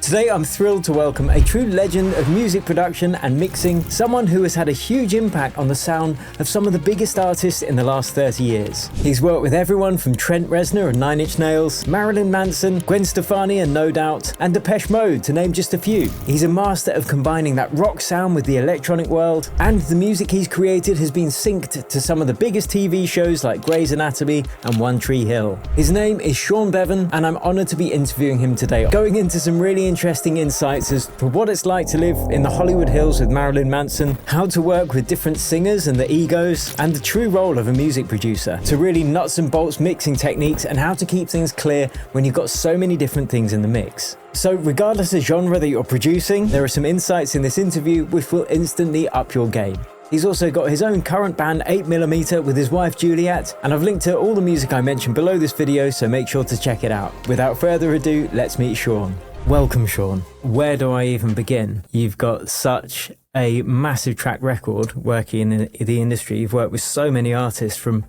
Today I'm thrilled to welcome a true legend of music production and mixing, someone who has had a huge impact on the sound of some of the biggest artists in the last 30 years. He's worked with everyone from Trent Reznor and Nine Inch Nails, Marilyn Manson, Gwen Stefani and No Doubt, and Depeche Mode, to name just a few. He's a master of combining that rock sound with the electronic world, and the music he's created has been synced to some of the biggest TV shows like Grey's Anatomy and One Tree Hill. His name is Sean Beavan, and I'm honoured to be interviewing him today, going into some really interesting insights as to what it's like to live in the Hollywood Hills with Marilyn Manson, how to work with different singers and the egos, and the true role of a music producer, to really nuts and bolts mixing techniques and how to keep things clear when you've got so many different things in the mix. So regardless of genre that you're producing, there are some insights in this interview which will instantly up your game. He's also got his own current band 8mm with his wife Juliet, and I've linked to all the music I mentioned below this video, so make sure to check it out. Without further ado, let's meet Sean. Welcome, Sean. Where do I even begin? You've got such a massive track record working in the industry. You've worked with so many artists, from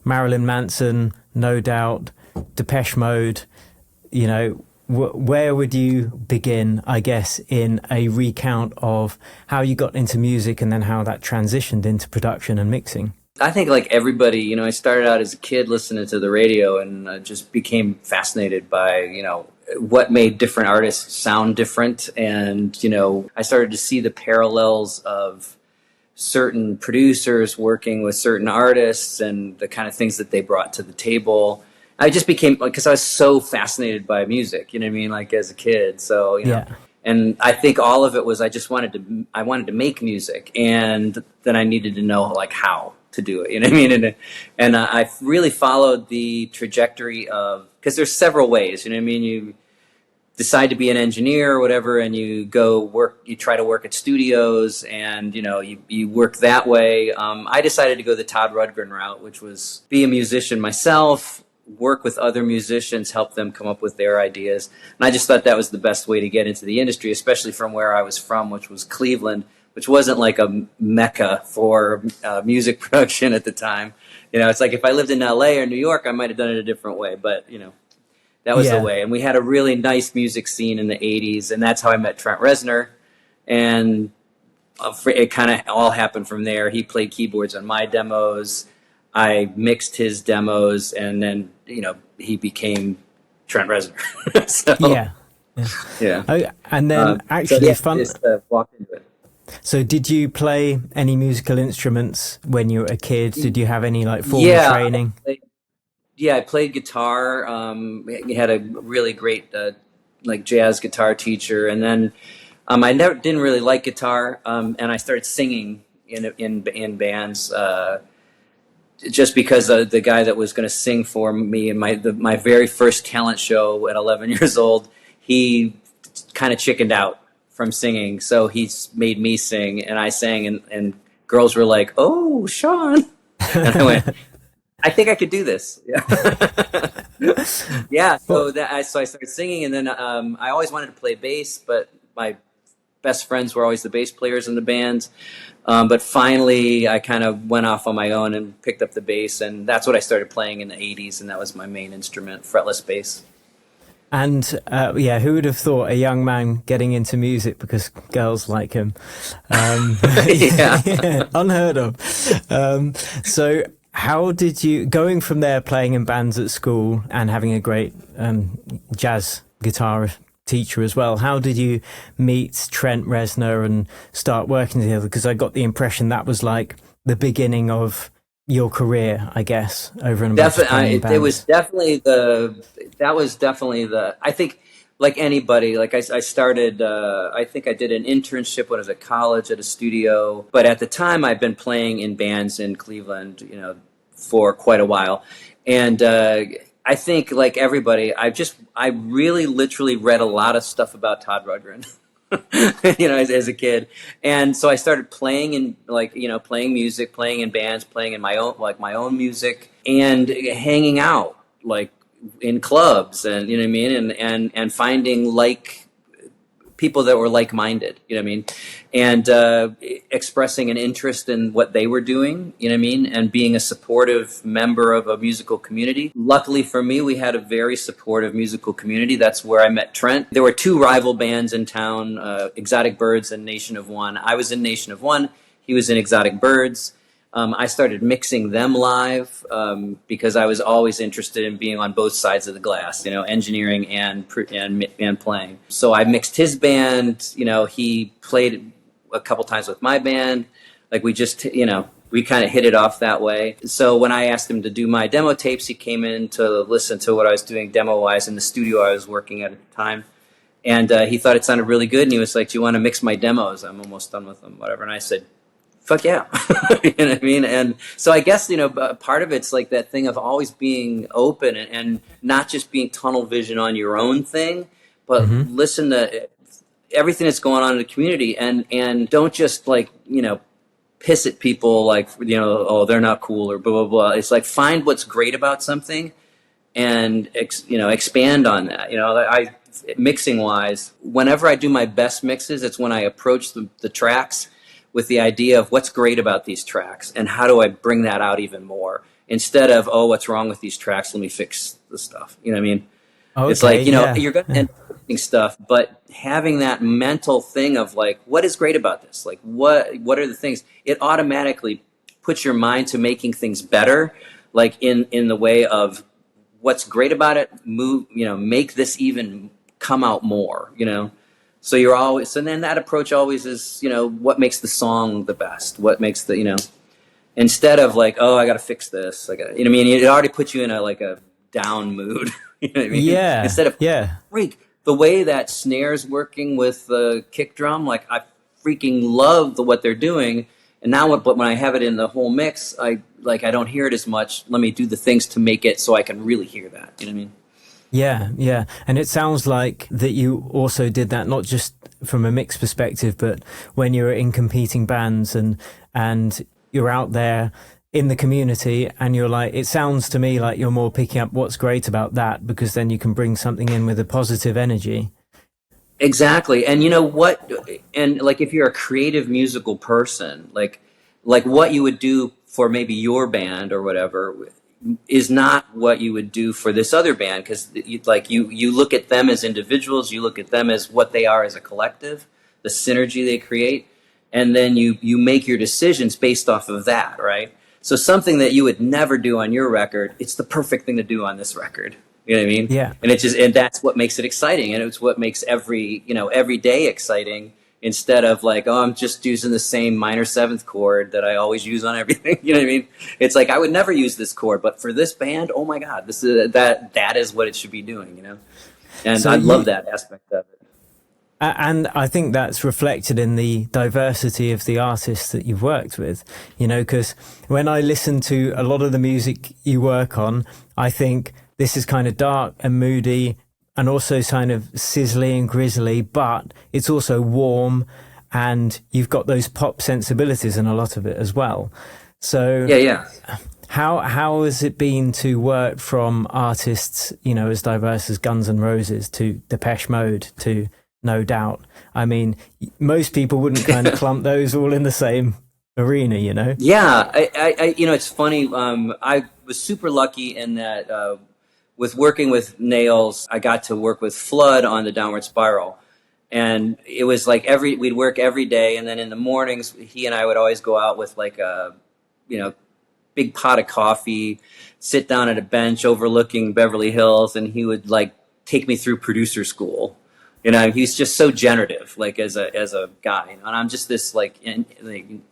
Marilyn Manson, No Doubt, Depeche Mode. You know, where would you begin, I guess, in a recount of how you got into music and then how that transitioned into production and mixing? I think, like everybody, you know, I started out as a kid listening to the radio and just became fascinated by, you know, what made different artists sound different. And, you know, I started to see the parallels of certain producers working with certain artists and the kind of things that they brought to the table. I just became, like, because I was so fascinated by music, you know what I mean, like as a kid. So, you know, and I think all of it was I wanted to make music, and then I needed to know, like, how to do it, you know what I mean? And I really followed the trajectory of, because there's several ways, you know what I mean? You decide to be an engineer or whatever, and you go work, you try to work at studios, and, you know, you work that way. I decided to go the Todd Rundgren route, which was be a musician myself, work with other musicians, help them come up with their ideas. And I just thought that was the best way to get into the industry, especially from where I was from, which was Cleveland, which wasn't like a mecca for music production at the time. You know, it's like if I lived in LA or New York, I might have done it a different way, but, you know, that was the way. And we had a really nice music scene in the 80s, and that's how I met Trent Reznor. And it kind of all happened from there. He played keyboards on my demos. I mixed his demos, and then, you know, he became Trent Reznor. So, yeah. Oh, and then just walked into it. So did you play any musical instruments when you were a kid? Did you have any like formal training? I played guitar. We had a really great like jazz guitar teacher, and then I didn't really like guitar, and I started singing in bands. Just because the guy that was going to sing for me in my very first talent show at 11 years old, he kind of chickened out from singing, so he made me sing, and I sang, and girls were like, "Oh, Sean," and I went, "I think I could do this." Yeah. So I started singing, and then I always wanted to play bass, but my best friends were always the bass players in the bands. But finally, I kind of went off on my own and picked up the bass, and that's what I started playing in the 80s, and that was my main instrument, fretless bass. And who would have thought a young man getting into music because girls like him? Unheard of. So how did you, going from there playing in bands at school and having a great jazz guitar teacher as well, how did you meet Trent Reznor and start working together? Because I got the impression that was like the beginning of your career, I guess, over and above. It was definitely the, I think, like anybody, like I started, I think I did an internship when I was at college at a studio, but at the time I'd been playing in bands in Cleveland, you know, for quite a while. And I think, like everybody, I really literally read a lot of stuff about Todd Rundgren. You know, as a kid. And so I started playing in, like, you know, playing music, playing in bands, playing in my own music, and hanging out, like, in clubs, and, you know what I mean, and finding like people that were like-minded, you know what I mean? And expressing an interest in what they were doing, you know what I mean? And being a supportive member of a musical community. Luckily for me, we had a very supportive musical community. That's where I met Trent. There were two rival bands in town, Exotic Birds and Nation of One. I was in Nation of One. He was in Exotic Birds. I started mixing them live because I was always interested in being on both sides of the glass, you know, engineering and playing. So I mixed his band. You know, he played a couple times with my band. Like we just, you know, we kind of hit it off that way. So when I asked him to do my demo tapes, he came in to listen to what I was doing demo-wise in the studio I was working at the time. And he thought it sounded really good. And he was like, do you want to mix my demos? I'm almost done with them, whatever. And I said, fuck yeah. You know what I mean? And so I guess, you know, part of it's like that thing of always being open and not just being tunnel vision on your own thing, but listen to everything that's going on in the community and don't just like, you know, piss at people like, you know, oh, they're not cool or blah, blah, blah. It's like find what's great about something and, you know, expand on that. You know, mixing wise, whenever I do my best mixes, it's when I approach the tracks with the idea of what's great about these tracks and how do I bring that out even more instead of, oh, what's wrong with these tracks? Let me fix the stuff. You know what I mean? Okay, it's like, you know, you're going to end up fixing stuff, but having that mental thing of like, what is great about this? Like, what are the things? It automatically puts your mind to making things better, like in the way of what's great about it, you know, make this even come out more, you know? So you're always, and then that approach always is, you know, what makes the song the best? What makes the, you know, instead of like, oh, I got to fix this. You know what I mean? It already puts you in a down mood. You know what I mean? Yeah. Instead of, freak, the way that snare's working with the kick drum, like I freaking love what they're doing. And now when I have it in the whole mix, I don't hear it as much. Let me do the things to make it so I can really hear that. You know what I mean? Yeah, yeah. And it sounds like that you also did that, not just from a mix perspective, but when you're in competing bands and you're out there in the community and you're like, it sounds to me like you're more picking up what's great about that because then you can bring something in with a positive energy. Exactly. And you know what, and like if you're a creative musical person, like what you would do for maybe your band or whatever is not what you would do for this other band, because you look at them as individuals, you look at them as what they are as a collective, the synergy they create, and then you make your decisions based off of that, right? So something that you would never do on your record, it's the perfect thing to do on this record. You know what I mean? Yeah. And that's what makes it exciting, and it's what makes every day exciting. Instead of like, oh, I'm just using the same minor seventh chord that I always use on everything. You know what I mean? It's like I would never use this chord, but for this band, oh my God, this is that is what it should be doing, you know? And so I love that aspect of it. And I think that's reflected in the diversity of the artists that you've worked with, you know, because when I listen to a lot of the music you work on, I think this is kind of dark and moody and also kind of sizzly and grizzly, but it's also warm and you've got those pop sensibilities in a lot of it as well. So yeah. How has it been to work from artists, you know, as diverse as Guns N' Roses to Depeche Mode to No Doubt? I mean, most people wouldn't kind of clump those all in the same arena, you know? Yeah, I you know, it's funny. I was super lucky in that with working with Nails, I got to work with Flood on the Downward Spiral. And it was like we'd work every day. And then in the mornings, he and I would always go out with like a, you know, big pot of coffee, sit down at a bench overlooking Beverly Hills. And he would like take me through producer school. You know, he's just so generative, like as a guy. And I'm just this like you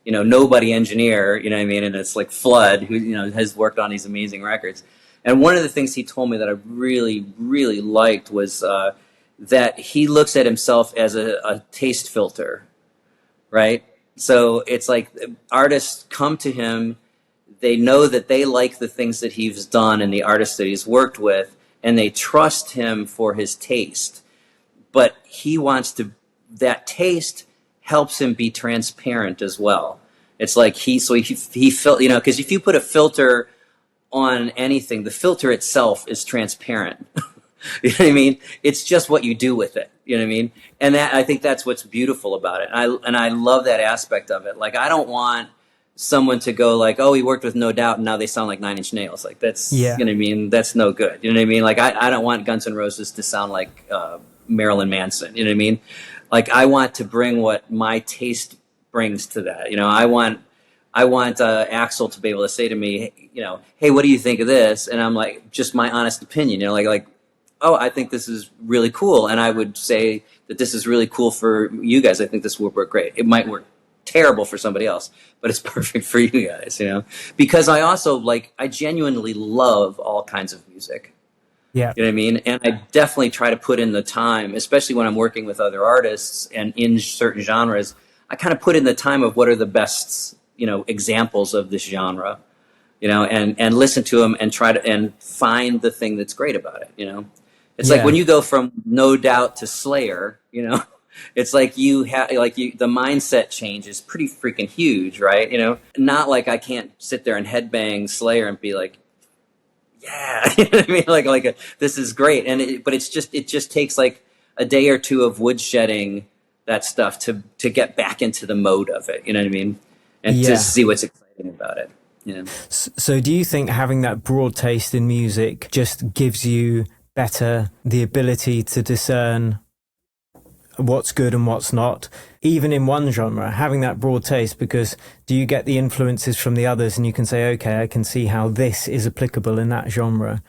know, nobody engineer, you know what I mean? And it's like Flood, who, you know, has worked on these amazing records. And one of the things he told me that I really, really liked was that he looks at himself as a taste filter, right? So it's like artists come to him, they know that they like the things that he's done and the artists that he's worked with, and they trust him for his taste. But he wants to, that taste helps him be transparent as well. It's like he felt, you know, because if you put a filter on anything, the filter itself is transparent. You know what I mean? It's just what you do with it. You know what I mean? And that, I think that's what's beautiful about it. And I love that aspect of it. Like, I don't want someone to go like, oh, he worked with No Doubt and now they sound like Nine Inch Nails. Like, that's, you know what I mean? That's no good. You know what I mean? Like, I don't want Guns N' Roses to sound like Marilyn Manson. You know what I mean? Like, I want to bring what my taste brings to that. You know, I want Axel to be able to say to me, you know, hey, what do you think of this? And I'm like, just my honest opinion, you know, like, oh, I think this is really cool. And I would say that this is really cool for you guys. I think this would work great. It might work terrible for somebody else, but it's perfect for you guys, you know, because I also like, I genuinely love all kinds of music. Yeah. You know what I mean? And I definitely try to put in the time, especially when I'm working with other artists and in certain genres. I kind of put in the time of what are the best, you know, examples of this genre, you know, and listen to them and try to and find the thing that's great about it, you know. It's like when you go from No Doubt to Slayer, you know, it's like the mindset change is pretty freaking huge, right? You know, not like I can't sit there and headbang Slayer and be like, yeah, you know what I mean? Like this is great. But it just takes like a day or two of woodshedding that stuff to get back into the mode of it. You know what I mean? And to see what's exciting about it. You know? So do you think having that broad taste in music just gives you better the ability to discern what's good and what's not, even in one genre, having that broad taste? Because do you get the influences from the others and you can say, okay, I can see how this is applicable in that genre,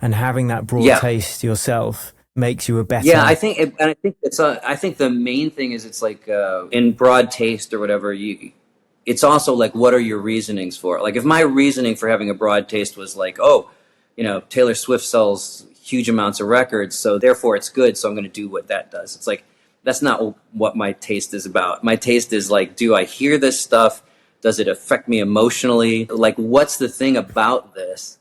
and having that broad taste yourself makes you a better. I think the main thing is it's like in broad taste or whatever, it's also like, what are your reasonings for it? Like, if my reasoning for having a broad taste was like, oh, you know, Taylor Swift sells huge amounts of records, so therefore it's good, so I'm going to do what that does. It's like, that's not what my taste is about. My taste is like, do I hear this stuff? Does it affect me emotionally? Like, what's the thing about this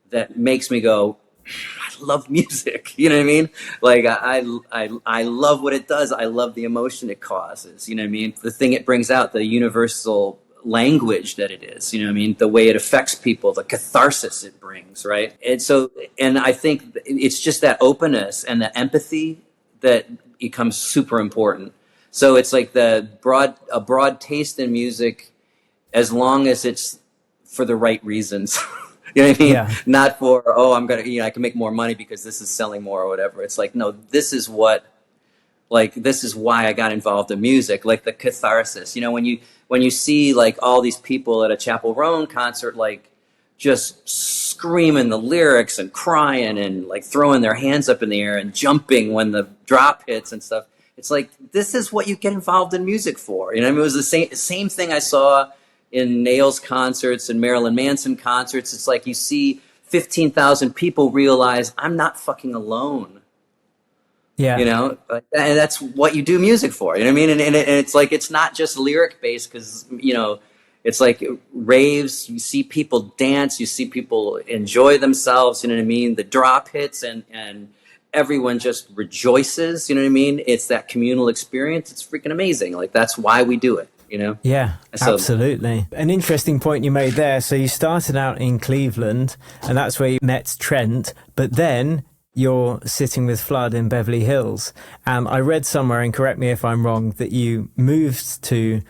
that makes me go, I love music? You know what I mean? Like, I love what it does. I love the emotion it causes. You know what I mean? The thing it brings out, the universal language that it is, you know what I mean? The way it affects people, the catharsis it brings, right? And I think it's just that openness and the empathy that becomes super important. So it's like a broad taste in music, as long as it's for the right reasons. You know what I mean? Yeah. Not for, oh, I'm going to, I can make more money because this is selling more or whatever. It's like, no, this is why I got involved in music, like the catharsis. You know, when you see like all these people at a Chapel Roan concert, like just screaming the lyrics and crying and like throwing their hands up in the air and jumping when the drop hits and stuff. It's like, this is what you get involved in music for. You know, I mean, it was the same thing I saw in Nails concerts and Marilyn Manson concerts. It's like you see 15,000 people realize I'm not fucking alone. Yeah. You know, and that's what you do music for. You know what I mean? And it's like, it's not just lyric based, because, you know, it's like raves, you see people dance, you see people enjoy themselves, you know what I mean? The drop hits and everyone just rejoices, you know what I mean? It's that communal experience. It's freaking amazing. Like, that's why we do it. You know? Yeah, absolutely. An interesting point you made there. So you started out in Cleveland, and that's where you met Trent, but then you're sitting with Flood in Beverly Hills. And I read somewhere, and correct me if I'm wrong, that you moved to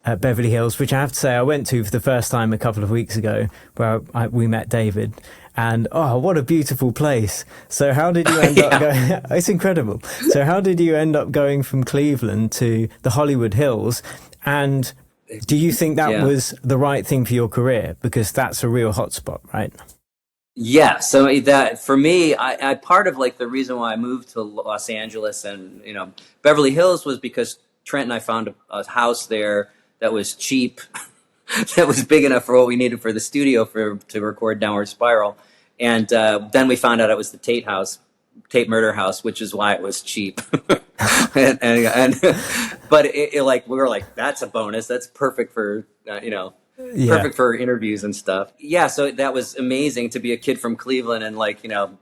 Beverly Hills, which I have to say I went to for the first time a couple of weeks ago, where we met David. And oh, what a beautiful place. So how did you end up going? It's incredible. So how did you end up going from Cleveland to the Hollywood Hills? And do you think that was the right thing for your career? Because that's a real hotspot, right? Yeah. So that, for me, I part of like the reason why I moved to Los Angeles and, you know, Beverly Hills was because Trent and I found a house there that was cheap, that was big enough for what we needed for the studio to record Downward Spiral. And then we found out it was the Tate murder house, which is why it was cheap. But it like, we were like, that's a bonus. That's perfect for, perfect for interviews and stuff. Yeah. So that was amazing to be a kid from Cleveland and like, you know,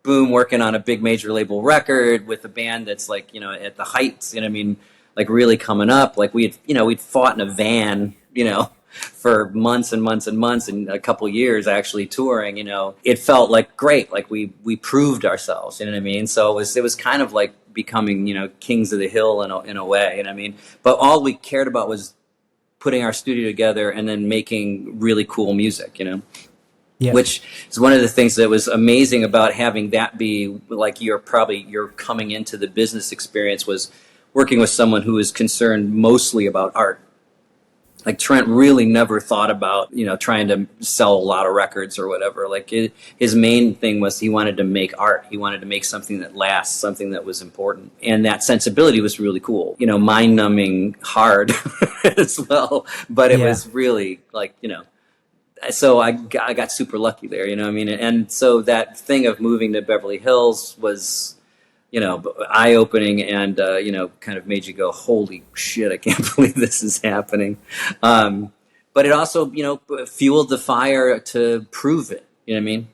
boom, working on a big major label record with a band that's like, you know, at the heights, you know what I mean? Like really coming up, like we'd fought in a van, you know, for months and months and months, and a couple years actually touring, it felt like great, like we proved ourselves, you know what I mean? So it was kind of like becoming, kings of the hill in a way, you know what I mean? But all we cared about was putting our studio together and then making really cool music, Yeah. Which is one of the things that was amazing about having that be like you're coming into the business experience, was working with someone who is concerned mostly about art. Like Trent really never thought about, trying to sell a lot of records or whatever. Like his main thing was he wanted to make art. He wanted to make something that lasts, something that was important. And that sensibility was really cool, mind-numbing hard as well. But it was really like, so I got super lucky there, you know what I mean? And so that thing of moving to Beverly Hills was, eye-opening and, kind of made you go, holy shit, I can't believe this is happening. But it also, fueled the fire to prove it, you know what I mean?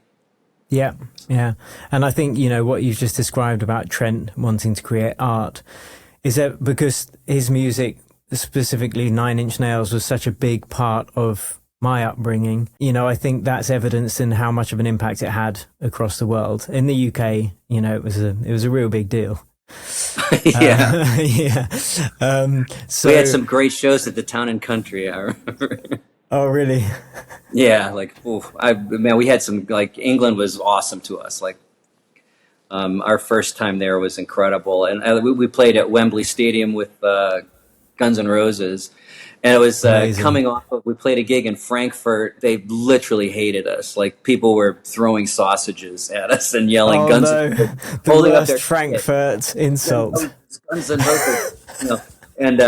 Yeah, yeah. And I think, what you've just described about Trent wanting to create art, is that because his music, specifically Nine Inch Nails, was such a big part of my upbringing, I think that's evidenced in how much of an impact it had across the world. In the UK, it was a real big deal. Yeah. Yeah. So we had some great shows at the Town and Country, I remember. Oh, really? Yeah, like, we had some, like, England was awesome to us. Like, our first time there was incredible. And we played at Wembley Stadium with Guns N' Roses. And it was coming off of, we played a gig in Frankfurt. They literally hated us. Like, people were throwing sausages at us and yelling Guns N' Roses. The holding worst up their Frankfurt insult. Guns N' Roses. And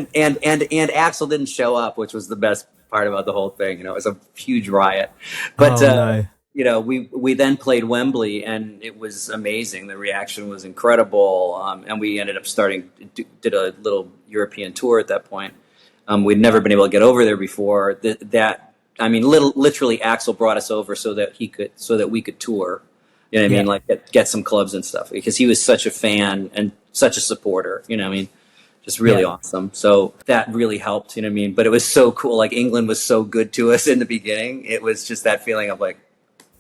Axl didn't show up, which was the best part about the whole thing. It was a huge riot. But we then played Wembley, and it was amazing. The reaction was incredible, and we ended up did a little European tour at that point. We'd never been able to get over there before. Literally, Axl brought us over so that we could tour. You know what I mean? Like get some clubs and stuff, because he was such a fan and such a supporter. You know what I mean? Just really awesome. So that really helped. You know what I mean? But it was so cool. Like, England was so good to us in the beginning. It was just that feeling of like,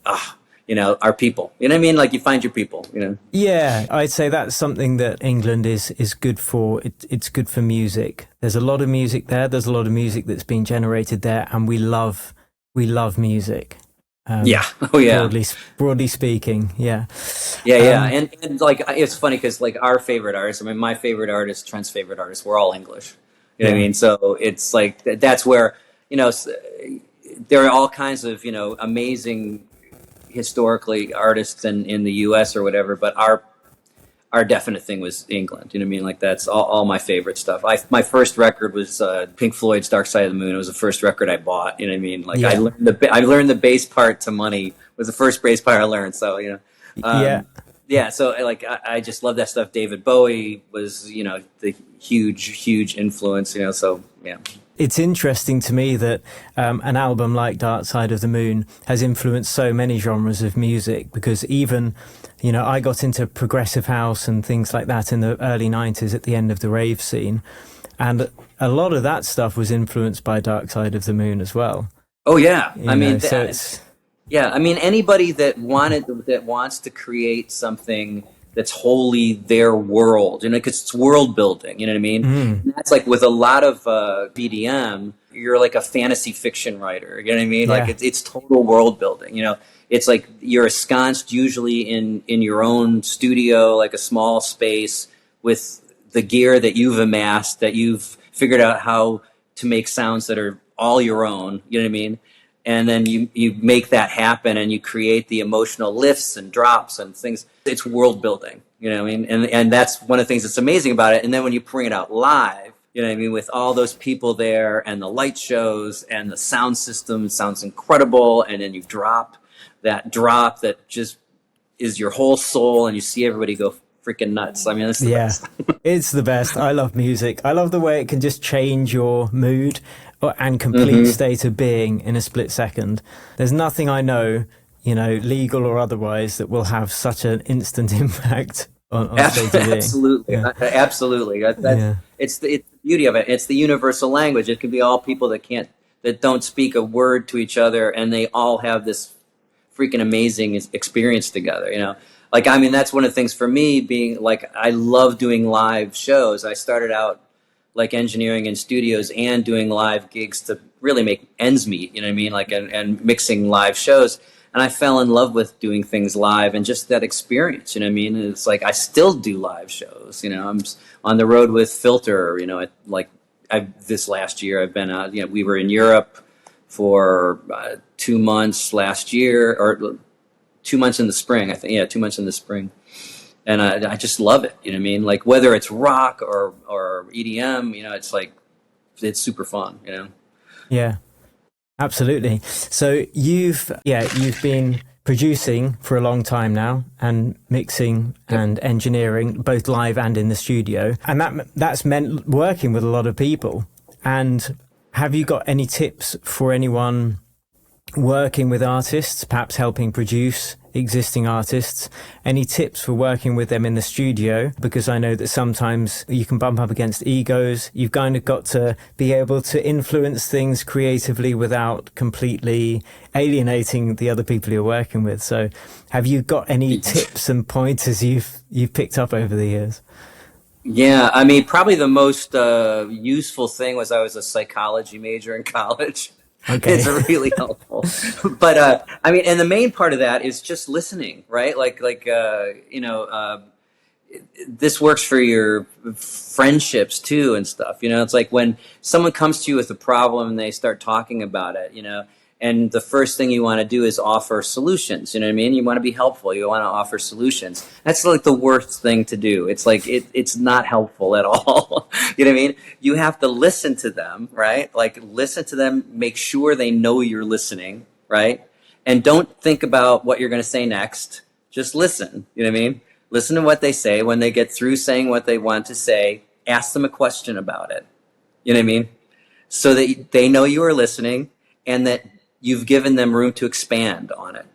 our people, you know what I mean? Like, you find your people, Yeah, I'd say that's something that England is good for. It's good for music. There's a lot of music there. There's a lot of music that's been generated there, and we love music. Broadly speaking, yeah. And like, it's funny because, like, our favorite artists, my favorite artist, Trent's favorite artists, we're all English. You know what I mean? So it's like, that's where, there are all kinds of, amazing historically artists in the US or whatever, but our definite thing was England. You know what I mean? Like, that's all my favorite stuff. My first record was Pink Floyd's Dark Side of the Moon. It was the first record I bought. You know what I mean? Like, I learned the bass part to Money was the first bass part I learned. So, so like, I just love that stuff. David Bowie was, the huge influence, so yeah. It's interesting to me that an album like Dark Side of the Moon has influenced so many genres of music, because even, I got into progressive house and things like that in the early 90s at the end of the rave scene. And a lot of that stuff was influenced by Dark Side of the Moon as well. Oh, yeah. Anybody that wants to create something that's wholly their world, because it's world building, you know what I mean? And that's like with a lot of BDM, you're like a fantasy fiction writer, you know what I mean? Yeah. Like, it's total world building, it's like you're ensconced usually in your own studio, like a small space with the gear that you've amassed, that you've figured out how to make sounds that are all your own, you know what I mean? And then you make that happen, and you create the emotional lifts and drops and things. It's world building, you know what I mean? And that's one of the things that's amazing about it. And then when you bring it out live, you know what I mean, with all those people there and the light shows and the sound system, sounds incredible. And then you drop that just is your whole soul, and you see everybody go freaking nuts. I mean, it's the best. It's the best. I love music. I love the way it can just change your mood and complete state of being in a split second. There's nothing I know, legal or otherwise, that will have such an instant impact on state of being. Absolutely. Yeah. Absolutely. It's the beauty of it. It's the universal language. It can be all people that don't speak a word to each other, and they all have this freaking amazing experience together, you know? Like, I mean, that's one of the things for me being like, I love doing live shows. I started out like engineering in studios and doing live gigs to really make ends meet, you know what I mean? Like, and mixing live shows. And I fell in love with doing things live and just that experience, you know what I mean? And it's like, I still do live shows, you know, I'm on the road with Filter, you know, this last year I've been out, you know, we were in Europe for 2 months last year, or 2 months in the spring, I think. Yeah, 2 months in the spring. And I just love it, you know what I mean? Like, whether it's rock or EDM, you know, it's like, it's super fun, you know? Yeah, absolutely. So you've been producing for a long time now, and mixing and engineering, both live and in the studio. And that's meant working with a lot of people. And have you got any tips for anyone working with artists, perhaps helping produce existing artists? Any tips for working with them in the studio? Because I know that sometimes you can bump up against egos. You've kind of got to be able to influence things creatively without completely alienating the other people you're working with. So have you got any tips and pointers you've picked up over the years? Yeah, I mean, probably the most useful thing was I was a psychology major in college. Okay. It's really helpful. But I mean, and the main part of that is just listening, right? You know, this works for your friendships too and stuff. You know, it's like when someone comes to you with a problem and they start talking about it, you know, and the first thing you want to do is offer solutions. You know what I mean? You want to be helpful. You want to offer solutions. That's like the worst thing to do. It's like, it's not helpful at all. You know what I mean? You have to listen to them, right? Like, listen to them, make sure they know you're listening, right? And don't think about what you're going to say next. Just listen. You know what I mean? Listen to what they say. When they get through saying what they want to say, ask them a question about it. You know what I mean? So that they know you are listening and that you've given them room to expand on it.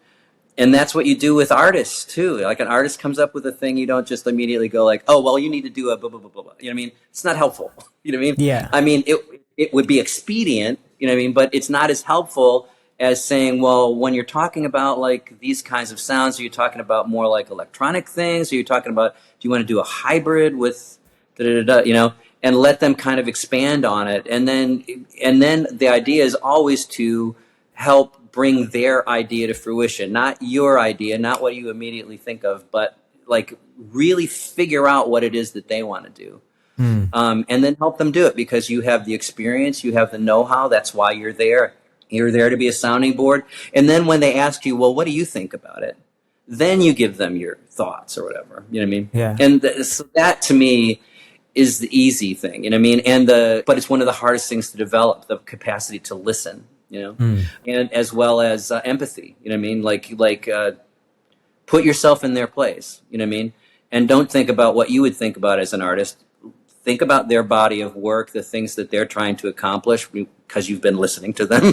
And that's what you do with artists too. Like, an artist comes up with a thing, you don't just immediately go like, oh, well, you need to do a blah, blah, blah, blah, blah. You know what I mean? It's not helpful. You know what I mean? Yeah. I mean, it would be expedient, you know what I mean? But it's not as helpful as saying, well, when you're talking about like these kinds of sounds, are you talking about more like electronic things? Are you talking about, do you want to do a hybrid with you know? And let them kind of expand on it. And then the idea is always to help bring their idea to fruition, not your idea, not what you immediately think of, but like really figure out what it is that they want to do. And then help them do it, because you have the experience, you have the know-how. That's why you're there. You're there to be a sounding board. And then when they ask you, well, what do you think about it? Then you give them your thoughts or whatever. You know what I mean? Yeah. And so that to me is the easy thing. You know what I mean? But it's one of the hardest things to develop, the capacity to listen. You know, and as well as empathy, you know what I mean? Like put yourself in their place, you know what I mean? And don't think about what you would think about as an artist. Think about their body of work, the things that they're trying to accomplish, because you've been listening to them,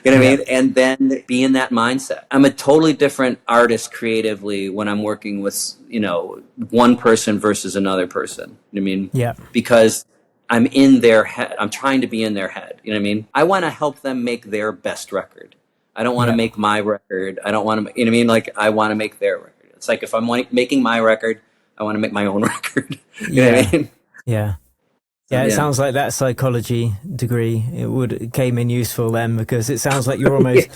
you know what I mean? And then be in that mindset. I'm a totally different artist creatively when I'm working with, you know, one person versus another person, you know what I mean? Yeah. Because I'm in their head. I'm trying to be in their head. You know what I mean? I want to help them make their best record. I don't want to make my record. I don't want to, you know what I mean? Like, I want to make their record. It's like, if I'm making my record, I want to make my own record. You know what I mean? Yeah. Yeah, it sounds like that psychology degree, it came in useful then, because it sounds like you're almost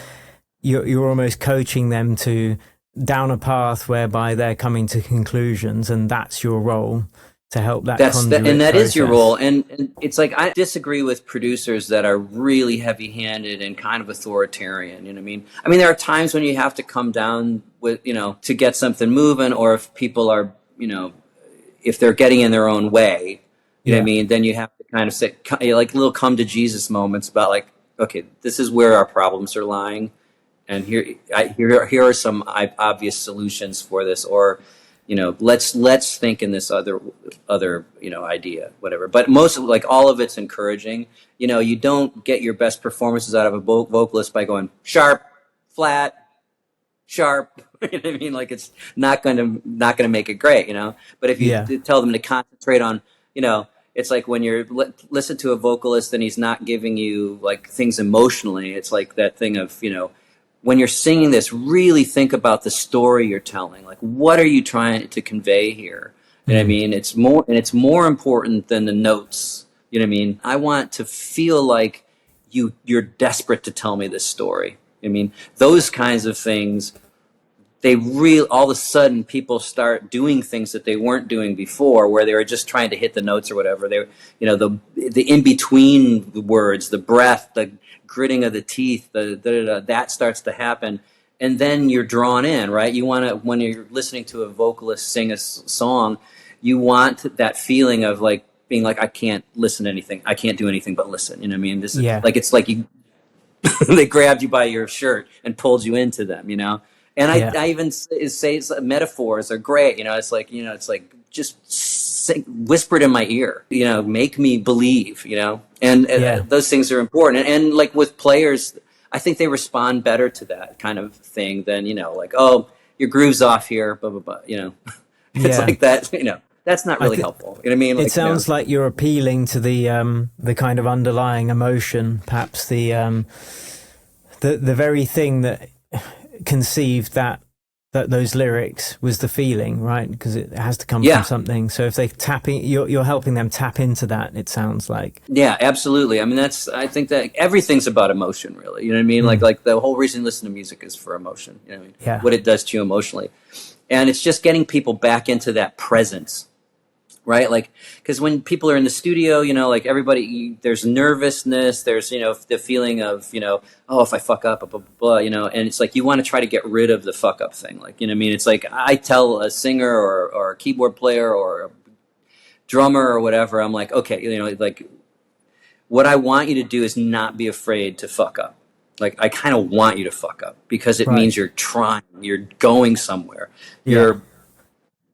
you're almost coaching them to down a path whereby they're coming to conclusions, and that's your role. To help that and that is your role. And it's like, I disagree with producers that are really heavy-handed and kind of authoritarian, you know what I mean? There are times when you have to come down with, you know, to get something moving, or if people are, you know, if they're getting in their own way, you know what I mean? Then you have to kind of say, like, little come to Jesus moments about like, okay, this is where our problems are lying, and here are some obvious solutions for this, or, you know, let's think in this other, you know, idea, whatever. But most of, like, all of it's encouraging. You know, you don't get your best performances out of a vocalist by going sharp, flat, sharp. You know what I mean? Like, it's not going to make it great, you know. But if you tell them to concentrate on, you know, it's like when you're listen to a vocalist and he's not giving you like things emotionally. It's like that thing of, you know, when you're singing this, really think about the story you're telling. Like, what are you trying to convey here? You know what I mean? It's more important than the notes. You know what I mean? I want to feel like you're desperate to tell me this story. I mean, those kinds of things, all of a sudden people start doing things that they weren't doing before, where they were just trying to hit the notes or whatever. They, you know, the in between words, the breath, the gritting of the teeth, that starts to happen, and then you're drawn in, right? You want to, when you're listening to a vocalist sing a song, you want that feeling of like being like, I can't listen to anything, I can't do anything but listen. You know what I mean? This is like, it's like you they grabbed you by your shirt and pulled you into them, you know. And I even say metaphors are great. You know, it's like, just whisper it in my ear, you know, make me believe, you know, and those things are important. And like with players, I think they respond better to that kind of thing than, you know, like, oh, your groove's off here, blah, blah, blah, you know. It's like that, you know, that's not really helpful. You know what I mean? Like, it sounds like you're appealing to the kind of underlying emotion, perhaps the very thing that conceived that those lyrics was the feeling, right? Because it has to come from something. So if they you're helping them tap into that, it sounds like. Yeah, absolutely. I mean, I think that everything's about emotion, really. You know what I mean? Like the whole reason you listen to music is for emotion. You know what I mean? What it does to you emotionally. And it's just getting people back into that presence. Right? Like, because when people are in the studio, you know, like everybody, there's nervousness, there's, you know, the feeling of, you know, oh, if I fuck up, blah, blah, blah, you know, and it's like you want to try to get rid of the fuck up thing. Like, you know what I mean? It's like I tell a singer or a keyboard player or a drummer or whatever, I'm like, okay, you know, like what I want you to do is not be afraid to fuck up. Like, I kind of want you to fuck up because it means you're trying, you're going somewhere, you're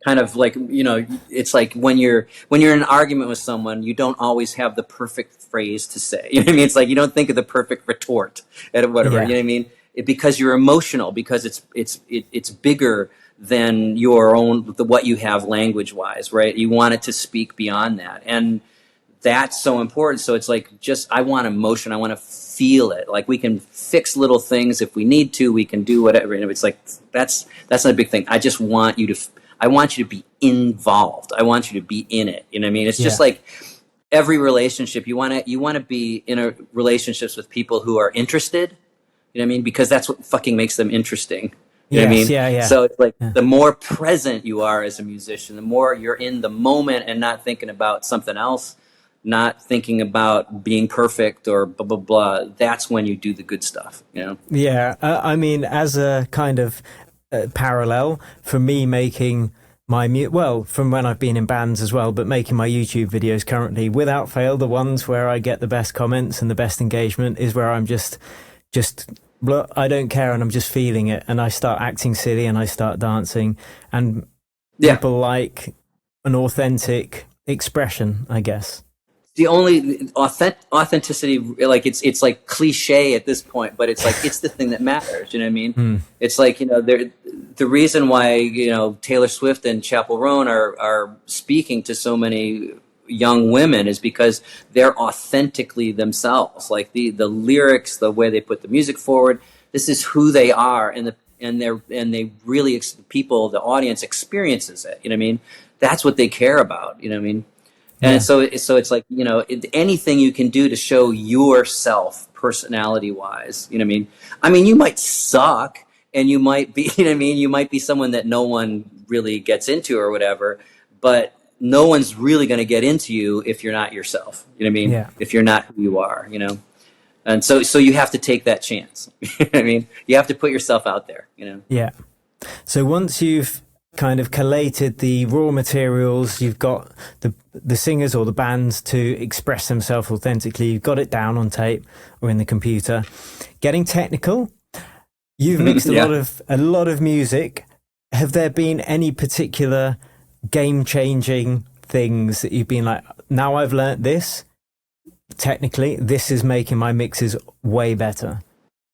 kind of like, you know, it's like when you're in an argument with someone, you don't always have the perfect phrase to say. You know what I mean? It's like you don't think of the perfect retort at whatever. You know what I mean? Because you're emotional, because it's bigger than your own what you have language wise, right? You want it to speak beyond that, and that's so important. So it's like, just I want emotion. I want to feel it. Like, we can fix little things if we need to. We can do whatever. And it's like that's not a big thing. I just want you to. I want you to be involved. I want you to be in it. You know what I mean? It's just like every relationship. You want to be in a relationships with people who are interested. You know what I mean? Because that's what fucking makes them interesting. You know what I mean? Yeah. So it's like the more present you are as a musician, the more you're in the moment and not thinking about something else, not thinking about being perfect or blah, blah, blah. That's when you do the good stuff, you know? Yeah. I mean, as a kind of parallel for me making my from when I've been in bands as well, but making my YouTube videos currently, without fail, the ones where I get the best comments and the best engagement is where I'm just I don't care, and I'm just feeling it, and I start acting silly and I start dancing, and people like an authentic expression, I guess. The only authenticity, like it's like cliche at this point, but it's like it's the thing that matters. You know what I mean? It's like, you know, the reason why, you know, Taylor Swift and Chappell Roan are speaking to so many young women is because they're authentically themselves. Like the lyrics, the way they put the music forward, this is who they are, and they really the audience experiences it. You know what I mean? That's what they care about. You know what I mean? And so it's like, you know, anything you can do to show yourself personality-wise, you know what I mean? You might suck, and you might be, you know what I mean? You might be someone that no one really gets into or whatever, but no one's really going to get into you if you're not yourself, you know what I mean? Yeah. If you're not who you are, you know? And so you have to take that chance. You know what I mean? You have to put yourself out there, you know? Yeah. So once you've kind of collated the raw materials, you've got the singers or the bands to express themselves authentically, you've got it down on tape or in the computer, getting technical, you've mixed a lot of music. Have there been any particular game-changing things that you've been like, now I've learnt this technically, this is making my mixes way better?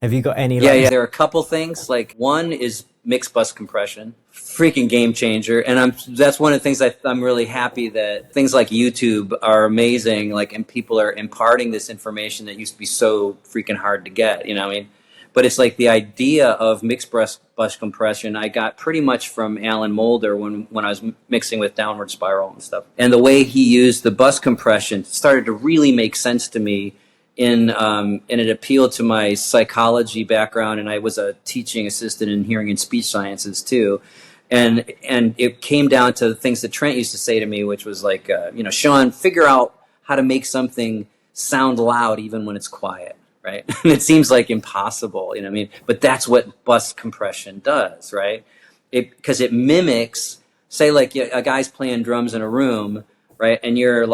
Have you got any? Yeah. There are a couple things. Like, one is mix bus compression. freaking game changer. And that's one of the things I'm really happy that things like YouTube are amazing, like, and people are imparting this information that used to be so freaking hard to get, you know what I mean? But it's like the idea of mixed bus compression I got pretty much from Alan Moulder when I was mixing with Downward Spiral and stuff. And the way he used the bus compression started to really make sense to me, and it appealed to my psychology background, and I was a teaching assistant in hearing and speech sciences too. And it came down to the things that Trent used to say to me, which was like, Sean, figure out how to make something sound loud even when it's quiet. Right. And it seems like impossible, you know what I mean? But that's what bus compression does, right? Because it mimics, say, like a guy's playing drums in a room, right? And you're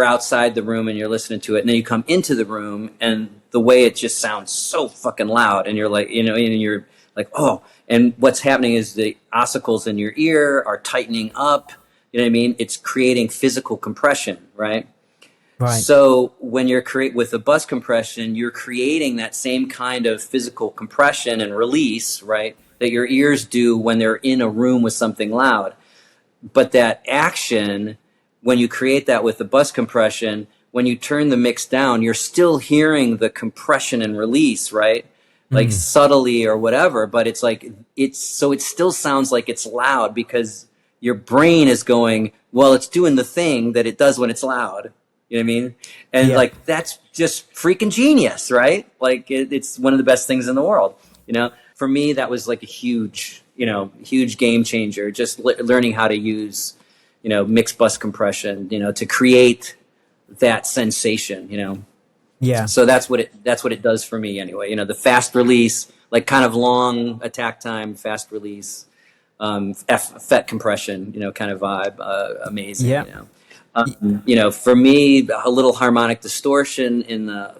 outside the room and you're listening to it. And then you come into the room and the way it just sounds so fucking loud. And you're like, and you're like, oh, and what's happening is the ossicles in your ear are tightening up. You know what I mean? It's creating physical compression, right? Right. So when you're with the bus compression, you're creating that same kind of physical compression and release, right, that your ears do when they're in a room with something loud. But that action, when you create that with the bus compression, when you turn the mix down, you're still hearing the compression and release, right? Like subtly or whatever, but it's like, so it still sounds like it's loud because your brain is going, well, it's doing the thing that it does when it's loud. You know what I mean? And like, that's just freaking genius, right? Like it's one of the best things in the world. You know, for me, that was like a huge game changer, just learning how to use, mixed bus compression, to create that sensation, Yeah. So that's what it does for me anyway. The fast release, like kind of long attack time, fast release, FET compression, kind of vibe, amazing. Yeah. For me, a little harmonic distortion in the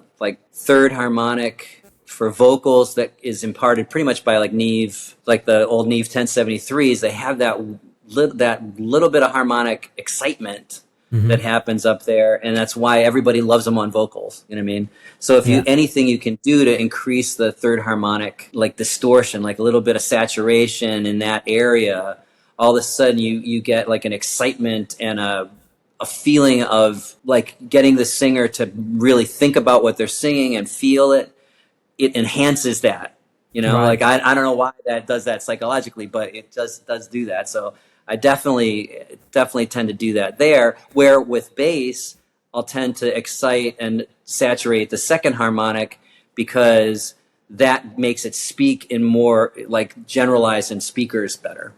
third harmonic for vocals that is imparted pretty much by Neve, like the old Neve 1073s. They have that little bit of harmonic excitement that happens up there, and that's why everybody loves them on vocals. You know what I mean? So if anything you can do to increase the third harmonic, like distortion, like a little bit of saturation in that area, all of a sudden you get like an excitement and a feeling of like getting the singer to really think about what they're singing and feel it. It enhances that, Right. Like I don't know why that does that psychologically, but it does do that. So I definitely tend to do that there, where with bass, I'll tend to excite and saturate the second harmonic because that makes it speak in more like generalized in speakers better,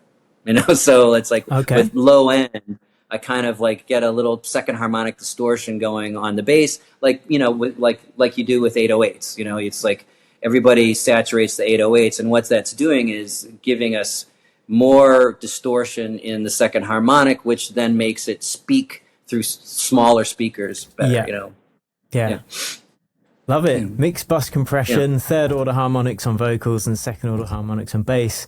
so it's like with low end, I kind of like get a little second harmonic distortion going on the bass, like, with, like you do with 808s, it's like everybody saturates the 808s, and what that's doing is giving us more distortion in the second harmonic, which then makes it speak through smaller speakers better, Yeah. Love it. Mixed bus compression, third order harmonics on vocals and second order harmonics on bass.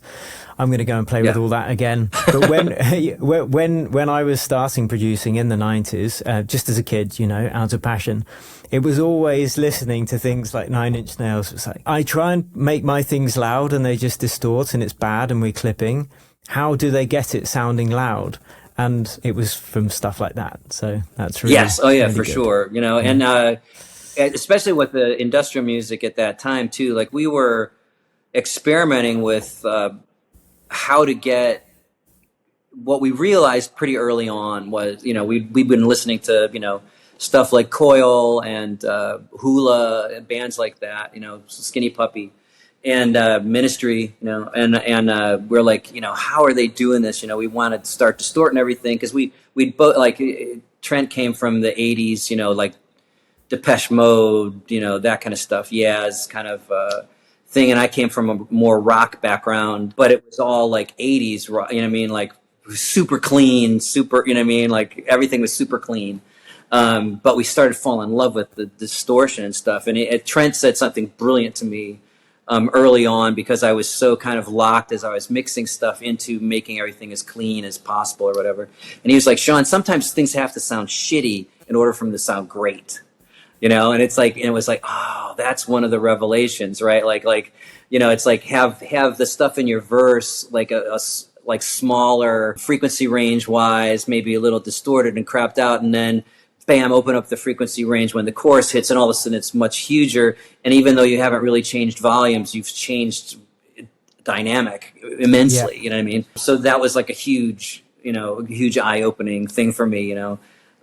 I'm going to go and play with all that again. But when I was starting producing in the 90s, just as a kid, out of passion, it was always listening to things like Nine Inch Nails. It's like, I try and make my things loud and they just distort and it's bad and we're clipping. How do they get it sounding loud? And it was from stuff like that. So that's really, yes. Oh yeah, really for good. sure. And, especially with the industrial music at that time too, like we were experimenting with how to get, what we realized pretty early on was, we've been listening to, stuff like Coil and Hula and bands like that, Skinny Puppy and Ministry, and we're like, how are they doing this? We want to start distorting everything because we both, like, Trent came from the 80s, like Depeche Mode, that kind of stuff. Yaz kind of thing. And I came from a more rock background, but it was all like 80s rock, like super clean, super, like everything was super clean. But we started falling in love with the distortion and stuff. And Trent said something brilliant to me early on, because I was so kind of locked as I was mixing stuff into making everything as clean as possible or whatever. And he was like, Sean, sometimes things have to sound shitty in order for them to sound great. and it's like, and it was like, oh, that's one of the revelations, right? It's like have the stuff in your verse like like smaller frequency range wise, maybe a little distorted and crapped out, and then bam, open up the frequency range when the chorus hits, and all of a sudden it's much huger. And even though you haven't really changed volumes, you've changed dynamic immensely. You know what I mean? So that was like a huge eye-opening thing for me.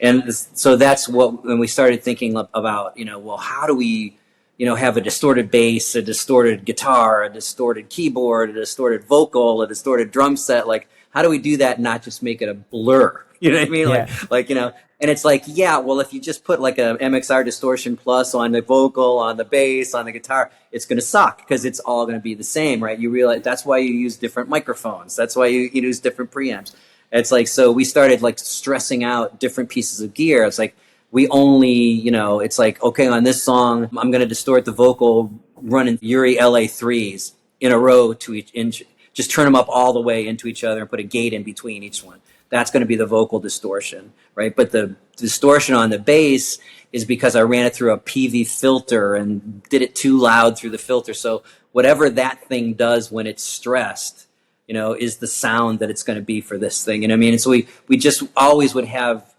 And so that's when we started thinking about, well, how do we, have a distorted bass, a distorted guitar, a distorted keyboard, a distorted vocal, a distorted drum set. Like, how do we do that and not just make it a blur? You know what I mean? Yeah. And it's like, yeah, well, if you just put like a MXR distortion plus on the vocal, on the bass, on the guitar, it's going to suck because it's all going to be the same, right? You realize that's why you use different microphones. That's why you use different preamps. It's like, so we started like stressing out different pieces of gear. It's like, we only, it's like, okay, on this song, I'm going to distort the vocal running Uri LA3s in a row to each, just turn them up all the way into each other and put a gate in between each one. That's going to be the vocal distortion, right? But the distortion on the bass is because I ran it through a PV filter and did it too loud through the filter. So whatever that thing does when it's stressed, is the sound that it's going to be for this thing. You know what I mean? And so we just always would have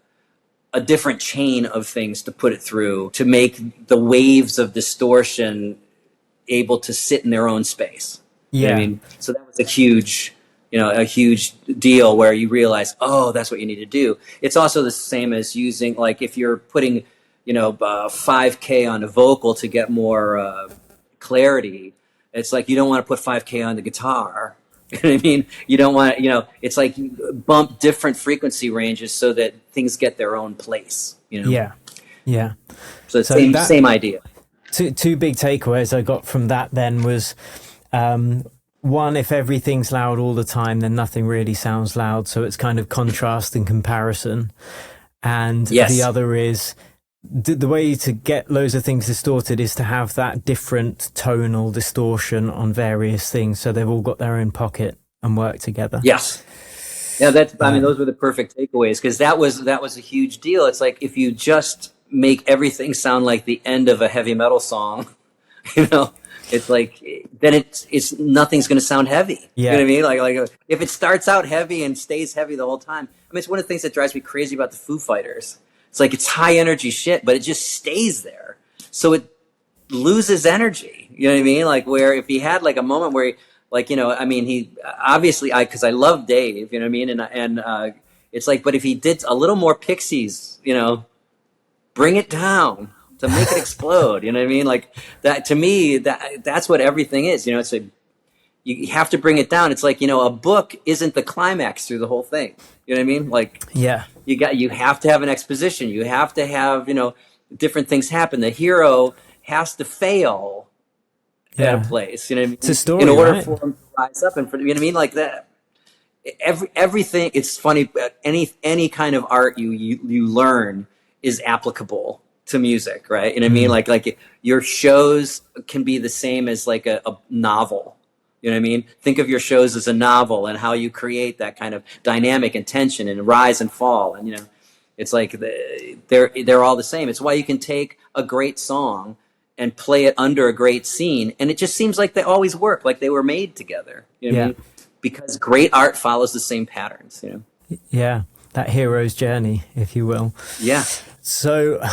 a different chain of things to put it through to make the waves of distortion able to sit in their own space. Yeah. You know what I mean? So that was a huge deal where you realize, oh, that's what you need to do. It's also the same as using, like, if you're putting, 5K on a vocal to get more clarity, it's like you don't want to put 5K on the guitar. You know what I mean? You don't want, it's like you bump different frequency ranges so that things get their own place, Yeah. Yeah. So it's same idea. Two big takeaways I got from that then was, one, if everything's loud all the time, then nothing really sounds loud. So it's kind of contrast and comparison. And the other is the way to get loads of things distorted is to have that different tonal distortion on various things. So they've all got their own pocket and work together. Yes. Yeah, those were the perfect takeaways, because that was a huge deal. It's like, if you just make everything sound like the end of a heavy metal song, it's like, then it's nothing's going to sound heavy. Yeah. You know what I mean? Like if it starts out heavy and stays heavy the whole time. I mean, it's one of the things that drives me crazy about the Foo Fighters. It's like, it's high energy shit, but it just stays there. So it loses energy. You know what I mean? Like, where if he had like a moment where he obviously, because I love Dave, you know what I mean? And it's like, but if he did a little more Pixies, bring it down to make it explode. You know what I mean? Like, that, to me, that's what everything is. It's like, you have to bring it down. It's like, a book isn't the climax through the whole thing. You know what I mean? Like, yeah, you have to have an exposition. You have to have, different things happen. The hero has to fail at a place, you know what I mean? It's a story, in order right? for him to rise up, and you know what I mean? Like that. Everything. It's funny. Any kind of art you learn is applicable to music, right? You know what I mean? Like your shows can be the same as like a novel. You know what I mean? Think of your shows as a novel and how you create that kind of dynamic and tension and rise and fall. And, it's like they're all the same. It's why you can take a great song and play it under a great scene, and it just seems like they always work, like they were made together. You know what I mean? Because great art follows the same patterns, Yeah, that hero's journey, if you will. Yeah. So,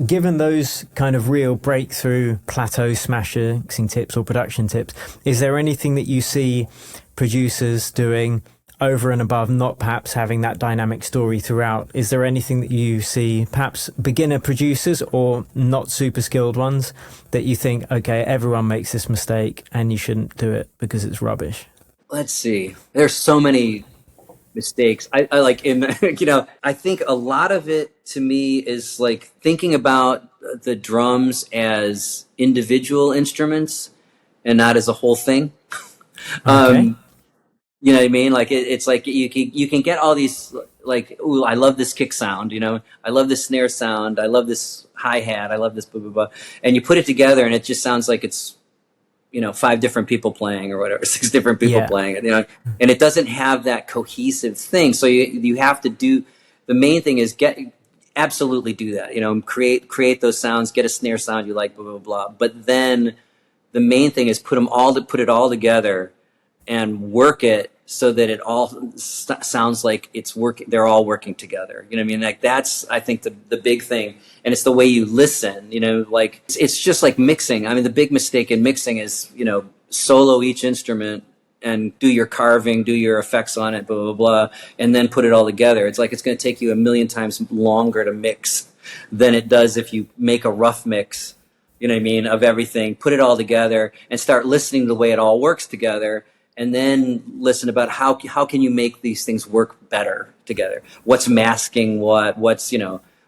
given those kind of real breakthrough plateau smasher mixing tips or production tips, is there anything that you see producers doing over and above, not perhaps having that dynamic story throughout? Is there anything that you see, perhaps beginner producers or not super skilled ones, that you think, okay, everyone makes this mistake and you shouldn't do it because it's rubbish? Let's see. There's so many mistakes. I like I think a lot of it to me is like thinking about the drums as individual instruments and not as a whole thing. Okay. You know what I mean? Like it's like you can get all these like, ooh, I love this kick sound, I love this snare sound, I love this hi-hat, I love this blah blah blah, and you put it together and it just sounds like it's 5 different people playing or whatever, 6 different people playing it, and it doesn't have that cohesive thing. So you have to do, the main thing is absolutely do that. Create those sounds, get a snare sound you like, blah blah blah. But then the main thing is put it all together and work it so that it all sounds like it's working. They're all working together. You know what I mean? Like that's, I think, the big thing, and it's the way you listen. Like it's just like mixing. I mean, the big mistake in mixing is solo each instrument and do your carving, do your effects on it, blah blah blah, and then put it all together. It's like it's going to take you a million times longer to mix than it does if you make a rough mix. You know what I mean? Of everything, put it all together and start listening to the way it all works together. And then listen about how can you make these things work better together? What's masking what? What's,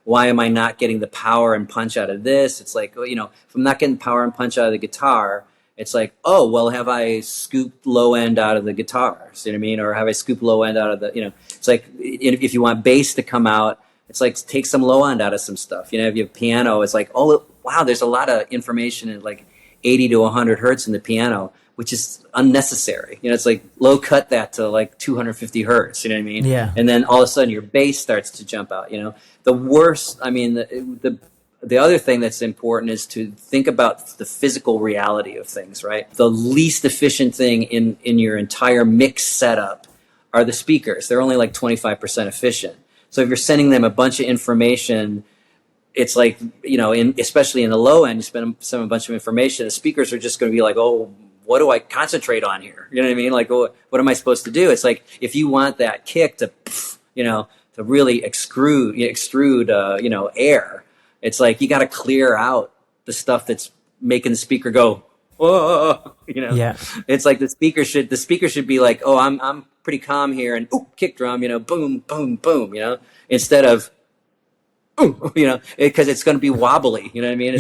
why am I not getting the power and punch out of this? It's like, if I'm not getting power and punch out of the guitar, it's like, oh, well, have I scooped low end out of the guitars? You know what I mean? Or have I scooped low end out of the, it's like, if you want bass to come out, it's like, take some low end out of some stuff. If you have piano, it's like, oh, wow, there's a lot of information in like 80 to 100 hertz in the piano, which is unnecessary. It's like low cut that to like 250 hertz, you know what I mean? Yeah. And then all of a sudden your bass starts to jump out, The worst, I mean, the other thing that's important is to think about the physical reality of things, right? The least efficient thing in your entire mix setup are the speakers. They're only like 25% efficient. So if you're sending them a bunch of information, it's like, especially in the low end, you send a bunch of information, the speakers are just going to be like, oh, what do I concentrate on here? You know what I mean? Like, what am I supposed to do? It's like, if you want that kick to, to really extrude, air, it's like, you got to clear out the stuff that's making the speaker go, whoa, Yeah. It's like the speaker should be like, oh, I'm pretty calm here. And kick drum, boom, boom, boom, instead of, because it's going to be wobbly. You know what I mean?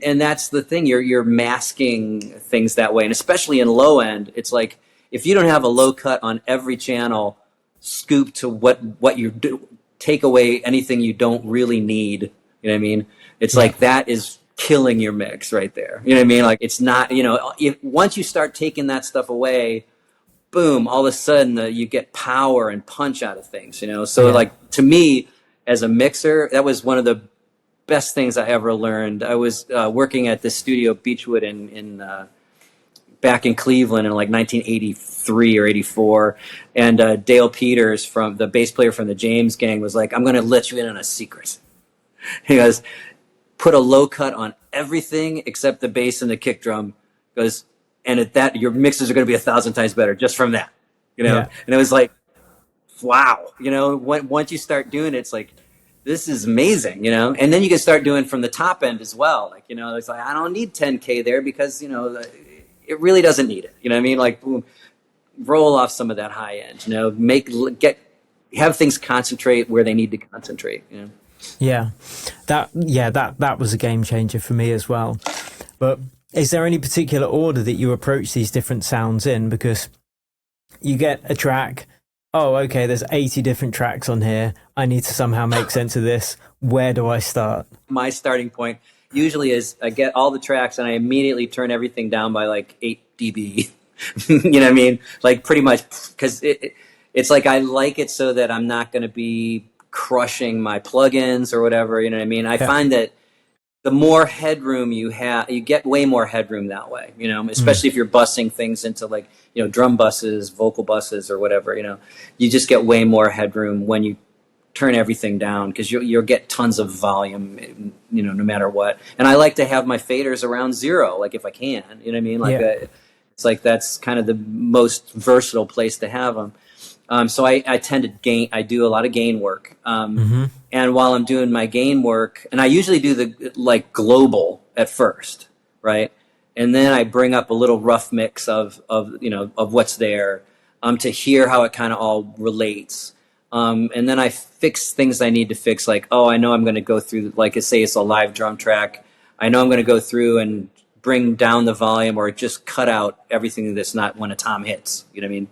And that's the thing. You're masking things that way, and especially in low end, it's like if you don't have a low cut on every channel, scoop to what you do, take away anything you don't really need. You know what I mean? It's like that is killing your mix right there. You know what I mean? Like it's not. Once you start taking that stuff away, boom! All of a sudden you get power and punch out of things. So like to me as a mixer, that was one of the best things I ever learned. I was working at this studio Beechwood in back in Cleveland in like 1983 or 84, and Dale Peters, from the bass player from the James Gang, was like, I'm going to let you in on a secret. He goes, put a low cut on everything except the bass and the kick drum. Goes, and at that, your mixes are going to be 1,000 times better just from that. And it was like, wow. Once you start doing it, it's like, this is amazing, and then you can start doing from the top end as well. Like, it's like, I don't need 10K there because, it really doesn't need it. You know what I mean? Like, boom, roll off some of that high end, have things concentrate where they need to concentrate. Yeah, that was a game changer for me as well. But is there any particular order that you approach these different sounds in? Because you get a track, oh, okay, there's 80 different tracks on here. I need to somehow make sense of this. Where do I start? My starting point usually is I get all the tracks and I immediately turn everything down by like 8 dB. You know what I mean? Like pretty much, because it's like I like it so that I'm not going to be crushing my plugins or whatever. You know what I mean? I find that the more headroom you have, you get way more headroom that way, especially if you're bussing things into like, drum buses, vocal buses or whatever, you just get way more headroom when you turn everything down, because you'll get tons of volume, no matter what. And I like to have my faders around 0, like if I can, you know what I mean? Like it's like that's kind of the most versatile place to have them. So I tend to I do a lot of gain work. And while I'm doing my gain work, and I usually do the like global at first, right? And then I bring up a little rough mix of what's there, to hear how it kind of all relates. And then I fix things I need to fix, like, oh, I know I'm going to go through, like, say it's a live drum track. I know I'm going to go through and bring down the volume or just cut out everything that's not when a tom hits. You know what I mean?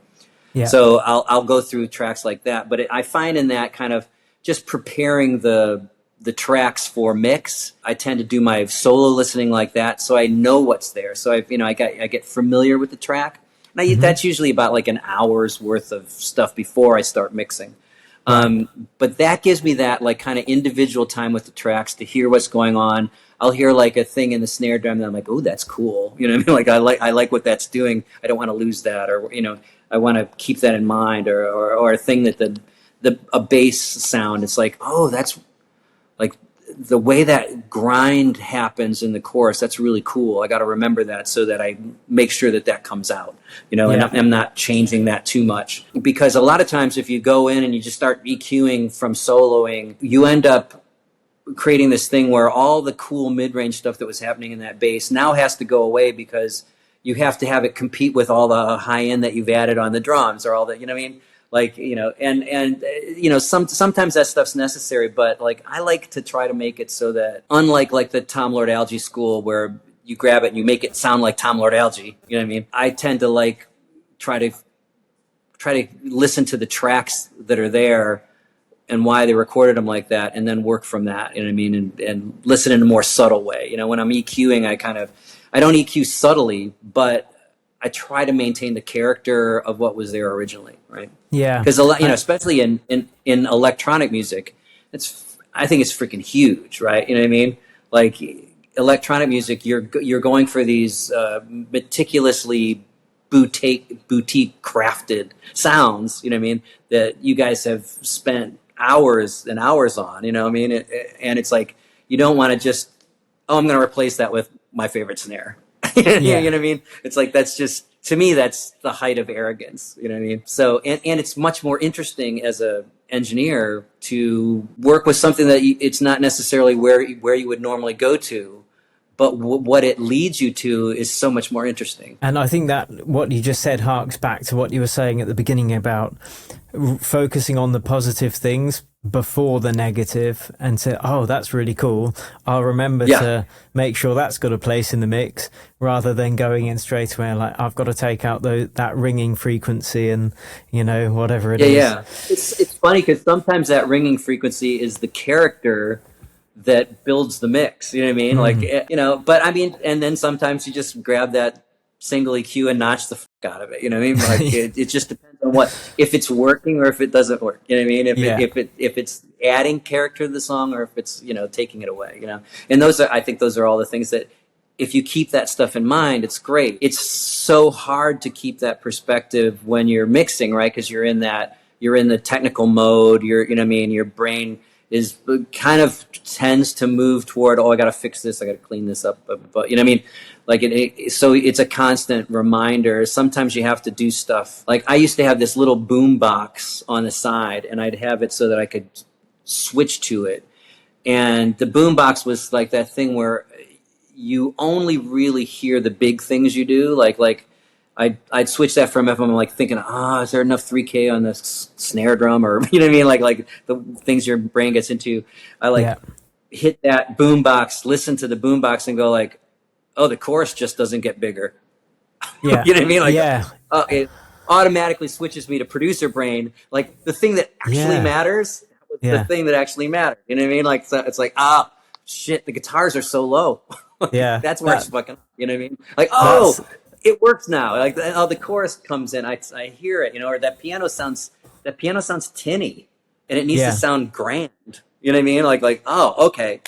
Yeah. So I'll go through tracks like that. But I find in that kind of just preparing the tracks for mix, I tend to do my solo listening like that, so I know what's there. So I get familiar with the track. Now that's usually about like an hour's worth of stuff before I start mixing. But that gives me that like kind of individual time with the tracks to hear what's going on. I'll hear like a thing in the snare drum that I'm like, oh, that's cool. You know what I mean? Like I like what that's doing. I don't want to lose that, or I want to keep that in mind, or a thing that a bass sound. It's like, oh, that's like the way that grind happens in the chorus. That's really cool. I got to remember that so that I make sure that comes out, and I'm not changing that too much. Because a lot of times if you go in and you just start EQing from soloing, you end up creating this thing where all the cool mid-range stuff that was happening in that bass now has to go away because you have to have it compete with all the high end that you've added on the drums or all that, you know what I mean? Like, sometimes that stuff's necessary, but like, I like to try to make it so that unlike like the Tom Lord Alge school where you grab it and you make it sound like Tom Lord Alge, you know what I mean? I tend to like, try to listen to the tracks that are there and why they recorded them like that, and then work from that, you know what I mean? And listen in a more subtle way. When I'm EQing, I don't EQ subtly, but I try to maintain the character of what was there originally, right? Yeah. Because especially in electronic music, I think it's freaking huge, right? You know what I mean? Like electronic music, you're going for these meticulously boutique crafted sounds, you know what I mean? That you guys have spent hours and hours on, you know what I mean? And it's like, you don't want to just, I'm going to replace that with my favorite snare. You know what I mean? It's like, that's just, to me, that's the height of arrogance. You know what I mean? So, and it's much more interesting as a engineer to work with something that it's not necessarily where you would normally go to, but what it leads you to is so much more interesting. And I think that what you just said harks back to what you were saying at the beginning about focusing on the positive things before the negative, and say, oh, that's really cool. I'll remember to make sure that's got a place in the mix, rather than going in straight away like, I've got to take out that ringing frequency and, whatever it is. Yeah. It's funny because sometimes that ringing frequency is the character that builds the mix, you know what I mean? Like, but I mean, and then sometimes you just grab that single EQ and notch the fuck out of it, you know what I mean? Like it just depends on if it's working or if it doesn't work, you know what I mean? If it's adding character to the song or if it's, taking it away, and I think those are all the things that if you keep that stuff in mind, it's great. It's so hard to keep that perspective when you're mixing, right? Because you're in the technical mode, you know what I mean? Your brain is kind of tends to move toward, I got to fix this, I got to clean this up, but you know what I mean? Like so it's a constant reminder. Sometimes you have to do stuff. Like I used to have this little boom box on the side, and I'd have it so that I could switch to it. And the boom box was like that thing where you only really hear the big things you do. Like I'd switch that from FM. I'm like thinking, is there enough 3K on the snare drum, or you know what I mean? Like the things your brain gets into. I hit that boom box, listen to the boom box, and go like, oh, the chorus just doesn't get bigger. Yeah, you know what I mean? Like, it automatically switches me to producer brain. Like the thing that actually matters was the thing that actually mattered. You know what I mean? Like so it's like, shit, the guitars are so low. Yeah, that's where it's fucking. You know what I mean? Like, it works now. Like, the chorus comes in, I hear it, or that piano sounds tinny, and it needs to sound grand. You know what I mean? Like, okay,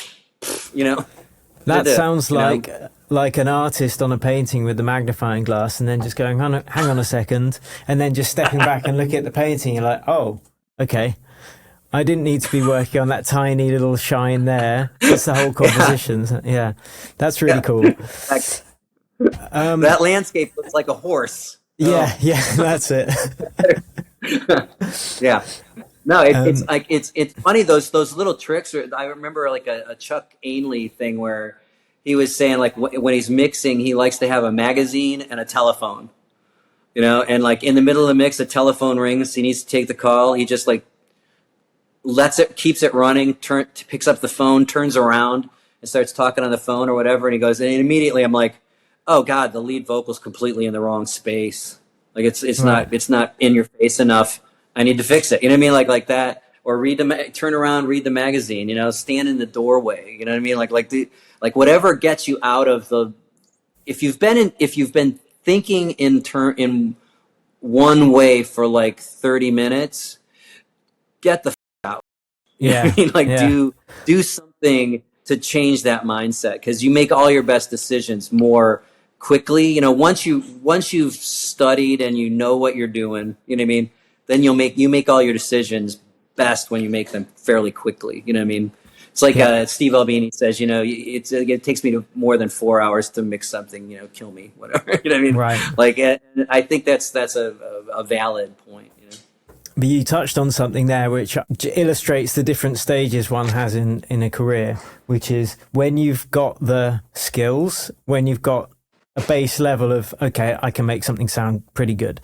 That sounds like an artist on a painting with the magnifying glass, and then just going, hang on a second, and then just stepping back and looking at the painting. You're like, oh, okay. I didn't need to be working on that tiny little shine there. It's the whole composition. Yeah, that's really cool. That landscape looks like a horse. Yeah, that's it. Yeah. No, it's like it's funny those little tricks. I remember like a Chuck Ainley thing where he was saying like when he's mixing, he likes to have a magazine and a telephone, and like in the middle of the mix, a telephone rings. He needs to take the call. He just like keeps it running, picks up the phone, turns around and starts talking on the phone or whatever. And he goes, and immediately I'm like, oh God, the lead vocal's completely in the wrong space. Like it's not in your face enough. I need to fix it. You know what I mean? Like that, or turn around, read the magazine, stand in the doorway. You know what I mean? Like whatever gets you out of if you've been thinking in one way for like 30 minutes, get the out. You know what I mean? Like do something to change that mindset, because you make all your best decisions more quickly. You know, once you've studied and you know what you're doing, you know what I mean, then you make all your decisions best when you make them fairly quickly. You know what I mean? It's like Steve Albini says, you know, it takes me more than 4 hours to mix something, you know, kill me, whatever. You know what I mean? Right. Like, I think that's a valid point. You know? But you touched on something there which illustrates the different stages one has in a career, which is when you've got the skills, when you've got a base level of, okay, I can make something sound pretty good.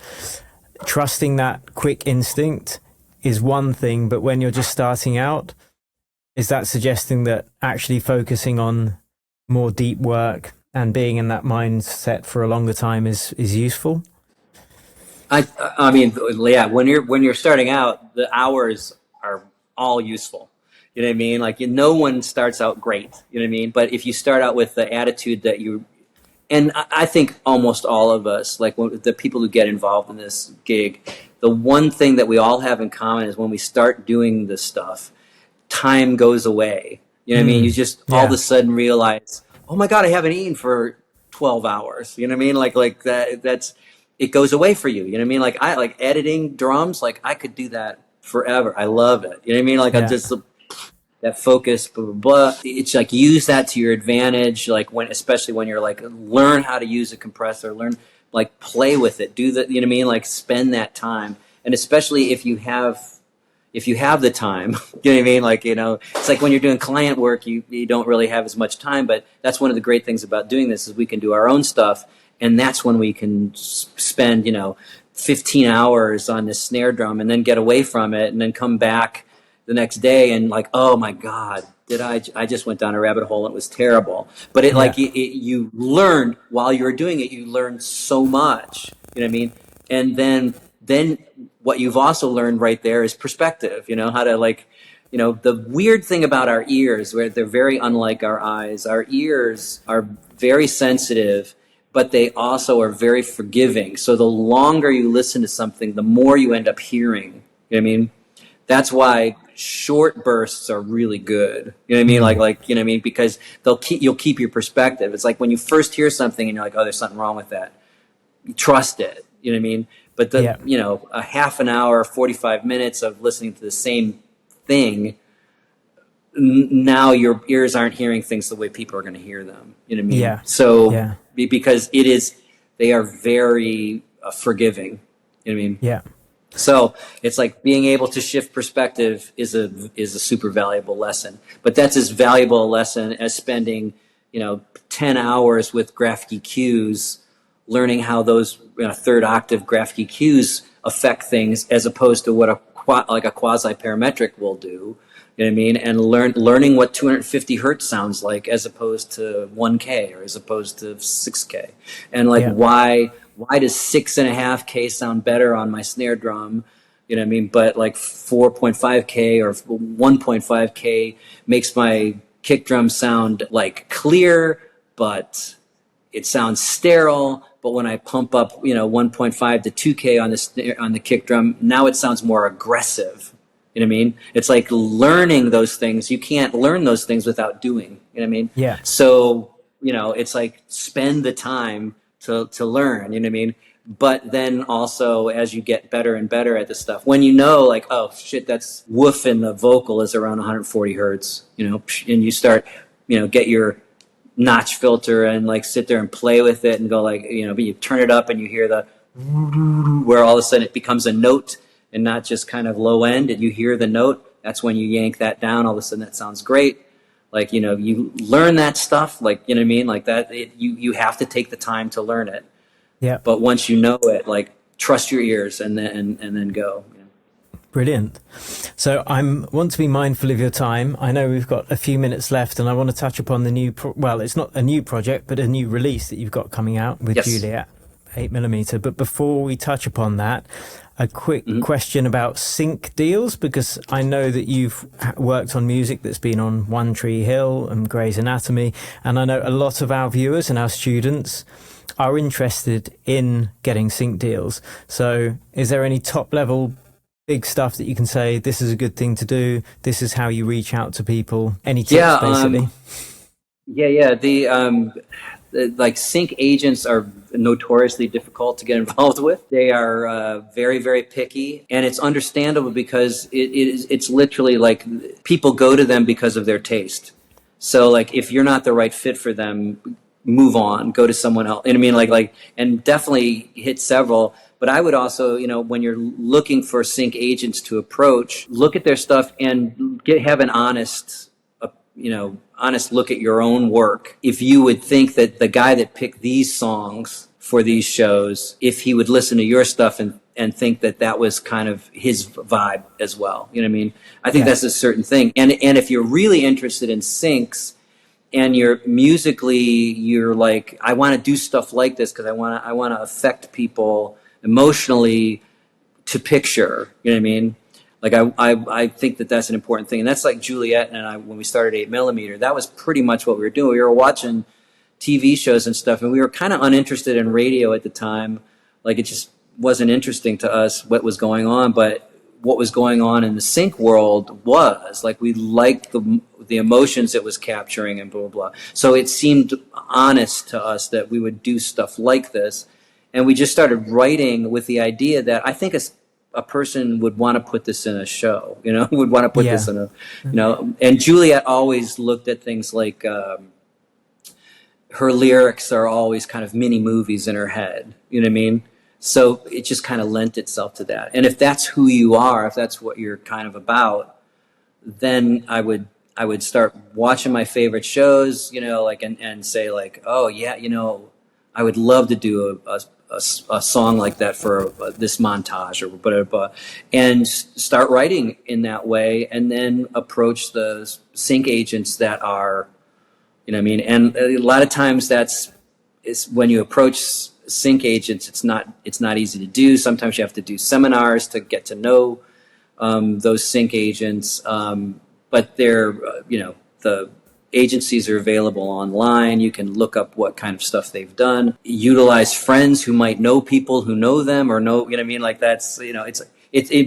Trusting that quick instinct is one thing, but when you're just starting out, is that suggesting that actually focusing on more deep work and being in that mindset for a longer time is useful? I mean, yeah, when you're starting out, the hours are all useful. You know what I mean? Like, no one starts out great, you know what I mean? But if you start out with the attitude that and I think almost all of us, like the people who get involved in this gig, the one thing that we all have in common is when we start doing this stuff, time goes away. You know what I mean? You just all of a sudden realize, oh my God, I haven't eaten for 12 hours. You know what I mean? Like that's, it goes away for you. You know what I mean? Like I like editing drums. Like I could do that forever. I love it. You know what I mean? Like I just, that focus, blah, blah, blah. It's like, use that to your advantage. Like especially when you're like, learn how to use a compressor, like play with it, do that. You know what I mean? Like spend that time. And especially if you have the time, you know what I mean? Like, you know, it's like when you're doing client work, you don't really have as much time, but that's one of the great things about doing this is we can do our own stuff. And that's when we can spend, you know, 15 hours on this snare drum and then get away from it and then come back the next day and like, oh my God, I just went down a rabbit hole and it was terrible. But you learned while you were doing it, you learned so much, you know what I mean? And then what you've also learned right there is perspective, you know, how to like, you know, the weird thing about our ears, where they're very unlike our eyes. Our ears are very sensitive, but they also are very forgiving. So the longer you listen to something, the more you end up hearing, you know what I mean? That's why short bursts are really good. You know what I mean? Like, you know what I mean? Because you'll keep your perspective. It's like when you first hear something and you're like, oh, there's something wrong with that. You trust it. You know what I mean? But you know, a half an hour, 45 minutes of listening to the same thing, now your ears aren't hearing things the way people are going to hear them. You know what I mean? Yeah. So because they are very forgiving. You know what I mean? Yeah. So it's like being able to shift perspective is a super valuable lesson. But that's as valuable a lesson as spending, you know, 10 hours with graphic EQs, learning how those third octave graphic EQs affect things, as opposed to what a quasi parametric will do. You know what I mean? And learning what 250 hertz sounds like, as opposed to 1K or as opposed to 6K, and like why does 6.5K sound better on my snare drum? You know what I mean? But like 4.5K or 1.5K makes my kick drum sound like clear, but it sounds sterile. But when I pump up, 1.5 to 2K on the kick drum, now it sounds more aggressive. You know what I mean? It's like learning those things. You can't learn those things without doing. You know what I mean? Yeah. So, it's like spend the time to learn, you know what I mean? But then also, as you get better and better at this stuff, when like, oh shit, that's woof in the vocal is around 140 hertz, and you start, get your notch filter and like sit there and play with it and go like, but you turn it up and you hear the where all of a sudden it becomes a note and not just kind of low end, and you hear the note. That's when you yank that down. All of a sudden that sounds great. Like, you learn that stuff, like, you know what I mean? Like that, you have to take the time to learn it. Yeah. But once you know it, like, trust your ears and then go. Brilliant. So I want to be mindful of your time. I know we've got a few minutes left, and I want to touch upon the new, it's not a new project, but a new release that you've got coming out with Juliet 8mm. But before we touch upon that, a quick question about sync deals, because I know that you've worked on music that's been on One Tree Hill and Grey's Anatomy, and I know a lot of our viewers and our students are interested in getting sync deals. So is there any top level big stuff that you can say, this is a good thing to do, this is how you reach out to people? Any tips, basically? Like sync agents are notoriously difficult to get involved with. They are very, very picky, and it's understandable because it's literally like people go to them because of their taste. So like if you're not the right fit for them, move on, go to someone else. And I mean, and definitely hit several. But I would also, when you're looking for sync agents to approach, look at their stuff and have an honest look at your own work. If you would think that the guy that picked these songs for these shows, if he would listen to your stuff and think that that was kind of his vibe as well. You know what I mean? I think that's a certain thing. And if you're really interested in syncs and you're like, I want to do stuff like this because I want to affect people emotionally to picture, you know what I mean? Like I think that that's an important thing. And that's like Juliet and I, when we started 8mm, that was pretty much what we were doing. We were watching TV shows and stuff, and we were kind of uninterested in radio at the time. Like it just wasn't interesting to us what was going on, but what was going on in the sync world was like, we liked the emotions it was capturing and blah, blah, blah. So it seemed honest to us that we would do stuff like this. And we just started writing with the idea that I think a person would want to put this in a show, would want to put this in and Juliet always looked at things like her lyrics are always kind of mini movies in her head, you know what I mean? So it just kind of lent itself to that. And if that's who you are, if that's what you're kind of about, then I would start watching my favorite shows, and say like, oh yeah, I would love to do a song like that for this montage or whatever, and start writing in that way, and then approach the sync agents that are, and a lot of times is when you approach sync agents, it's not easy to do. Sometimes you have to do seminars to get to know those sync agents, but they're the agencies are available online. You can look up what kind of stuff they've done. Utilize friends who might know people who know them or know, like that's,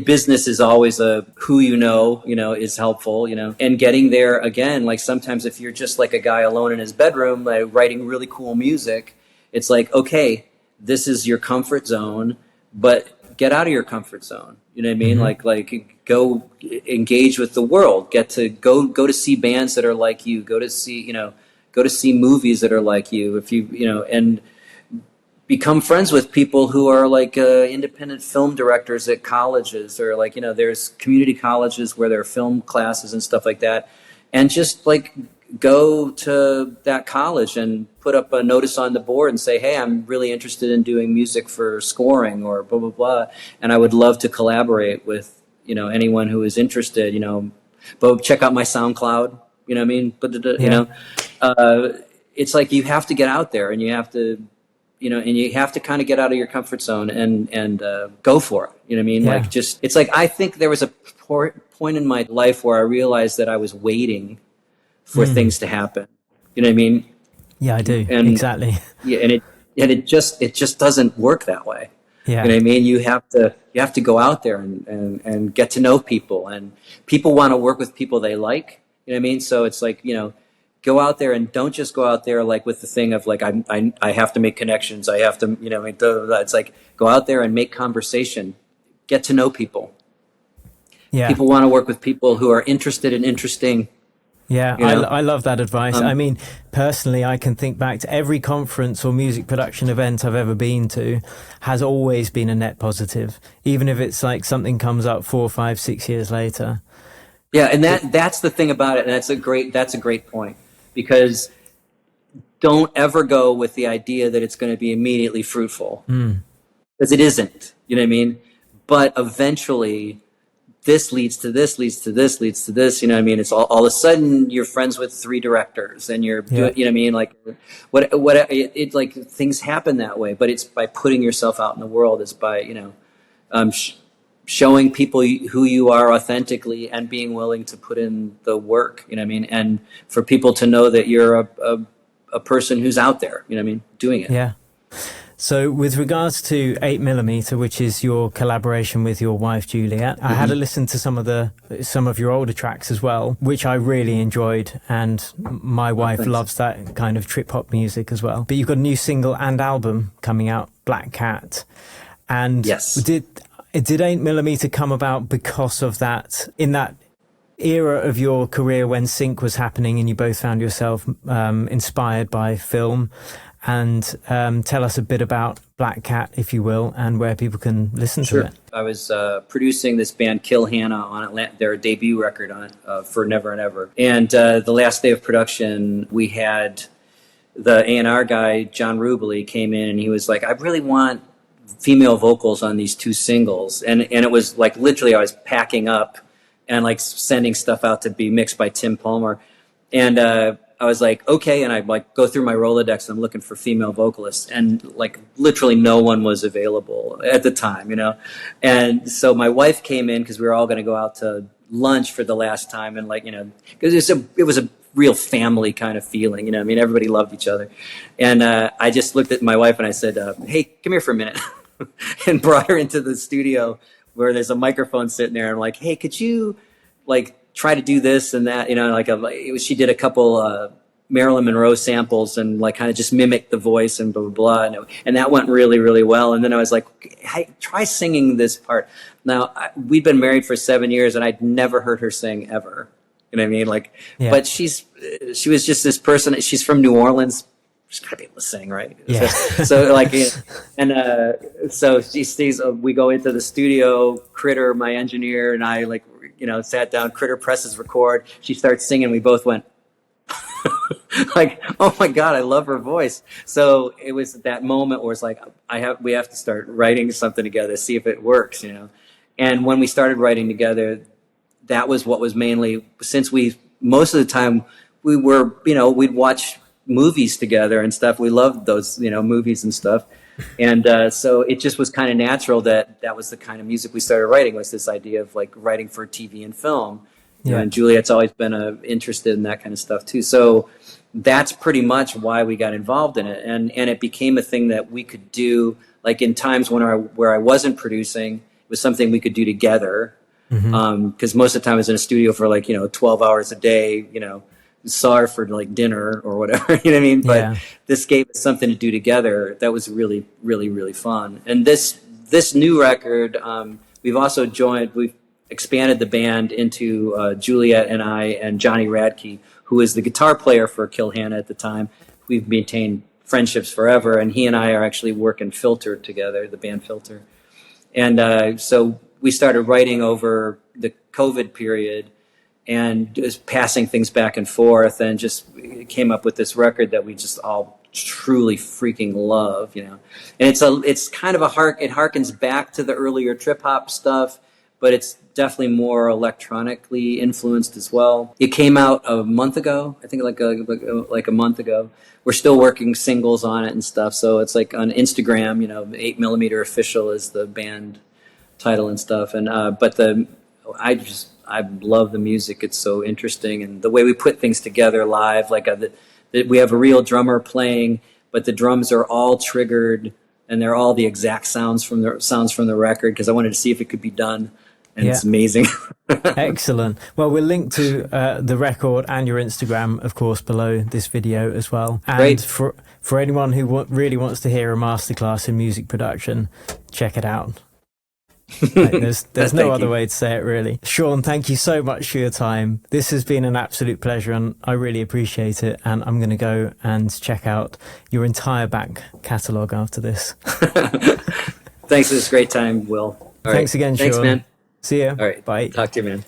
business is always who is helpful, and getting there again, like sometimes if you're just like a guy alone in his bedroom, like writing really cool music, it's like, okay, this is your comfort zone, but get out of your comfort zone. You know what I mean? Mm-hmm. Like go engage with the world. Get to go to see bands that are like you. Go to see movies that are like you. If and become friends with people who are like independent film directors at colleges, or like there's community colleges where there are film classes and stuff like that, and just like go to that college and put up a notice on the board and say, hey, I'm really interested in doing music for scoring or blah, blah, blah. And I would love to collaborate with, anyone who is interested, but check out my SoundCloud, you know what I mean? But, it's like you have to get out there and you have to, and you have to kind of get out of your comfort zone and go for it. You know what I mean? Yeah. Like it's like, I think there was a point in my life where I realized that I was waiting for things to happen. You know what I mean? Yeah, I do. And, exactly. Yeah, and it just doesn't work that way. Yeah. You know what I mean? You have to go out there and get to know people, and people want to work with people they like. You know what I mean? So it's like, go out there and don't just go out there like with the thing of like, I have to make connections. I have to, it's like, go out there and make conversation, get to know people. Yeah. People want to work with people who are interested in interesting. Yeah, I love that advice. I mean, personally, I can think back to every conference or music production event I've ever been to has always been a net positive, even if it's like something comes up 4, 5, 6 years later. Yeah, and that's the thing about it, and that's a great point, because don't ever go with the idea that it's going to be immediately fruitful, because it isn't. You know what I mean? But eventually, this leads to this, leads to this, leads to this. You know what I mean? It's all of a sudden you're friends with 3 directors, and you're doing, you know what I mean? Like it like things happen that way, but it's by putting yourself out in the world. It's by showing people who you are authentically and being willing to put in the work. You know what I mean? And for people to know that you're a person who's out there. You know what I mean? Doing it. Yeah. So with regards to 8mm, which is your collaboration with your wife Juliet, I had a listen to some of your older tracks as well, which I really enjoyed, and my wife loves that kind of trip hop music as well. But you've got a new single and album coming out, Black Cat. And yes. Did 8mm come about because of that, in that era of your career when sync was happening and you both found yourself inspired by film? And tell us a bit about Black Cat, if you will, and where people can listen to it. I was producing this band Kill Hannah on their debut record on for Never and Ever. And the last day of production, we had the A&R guy, John Rubely, came in and he was like, I really want female vocals on these 2 singles. And it was like literally I was packing up and like sending stuff out to be mixed by Tim Palmer. And I was like, okay, and I like go through my Rolodex and I'm looking for female vocalists, and like literally no one was available at the time, you know. And so my wife came in because we were all going to go out to lunch for the last time, and like, you know, because it was a real family kind of feeling, you know. I mean, everybody loved each other, and I just looked at my wife and I said, "Hey, come here for a minute," and brought her into the studio where there's a microphone sitting there. And I'm like, "Hey, could you like try to do this and that," you know, like she did a couple Marilyn Monroe samples and like kind of just mimicked the voice and blah, blah, blah. And that went really, really well. And then I was like, hey, try singing this part. Now, we'd been married for 7 years and I'd never heard her sing ever. You know what I mean? Like, yeah. But she was just this person. She's from New Orleans. She's got to be able to sing, right? Yeah. So like, and so she sees, we go into the studio, Critter, my engineer, and I like, you know, sat down, Critter presses record. She starts singing. We both went like, oh my God, I love her voice. So it was that moment where it's like, we have to start writing something together, see if it works, you know? And when we started writing together, that was what was mainly, since most of the time we were, you know, we'd watch movies together and stuff. We loved those, you know, movies and stuff. And so it just was kind of natural that was the kind of music we started writing, was this idea of like writing for TV and film. Yeah. And Juliet's always been interested in that kind of stuff too. So that's pretty much why we got involved in it. And it became a thing that we could do, like in times where I wasn't producing, it was something we could do together. Because most of the time I was in a studio for like, you know, 12 hours a day, you know, saw her for like dinner or whatever, you know what I mean? But this gave us something to do together that was really, really, really fun. And this new record, we've expanded the band into Juliet and I and Johnny Radke, who was the guitar player for Kill Hannah at the time. We've maintained friendships forever, and he and I are actually working Filter together, the band Filter. And so we started writing over the COVID period and just passing things back and forth, and just came up with this record that we just all truly freaking love, you know. And it's kind of it harkens back to the earlier trip hop stuff, but it's definitely more electronically influenced as well. It came out a month ago, I think like a month ago. We're still working singles on it and stuff, so it's like on Instagram, you know, 8mm Official is the band title and stuff. And I love the music. It's so interesting, and the way we put things together live. Like we have a real drummer playing, but the drums are all triggered, and they're all the exact sounds from the record, because I wanted to see if it could be done, and it's amazing. Excellent. Well, we'll link to the record and your Instagram, of course, below this video as well. And great. For anyone who really wants to hear a masterclass in music production, check it out. Like, there's no other way to say it, really. Sean, thank you so much for your time. This has been an absolute pleasure, and I really appreciate it. And I'm going to go and check out your entire back catalogue after this. Thanks for this great time, Will. Thanks again, Sean. Thanks, man. See ya. All right. Bye. Talk to you, man.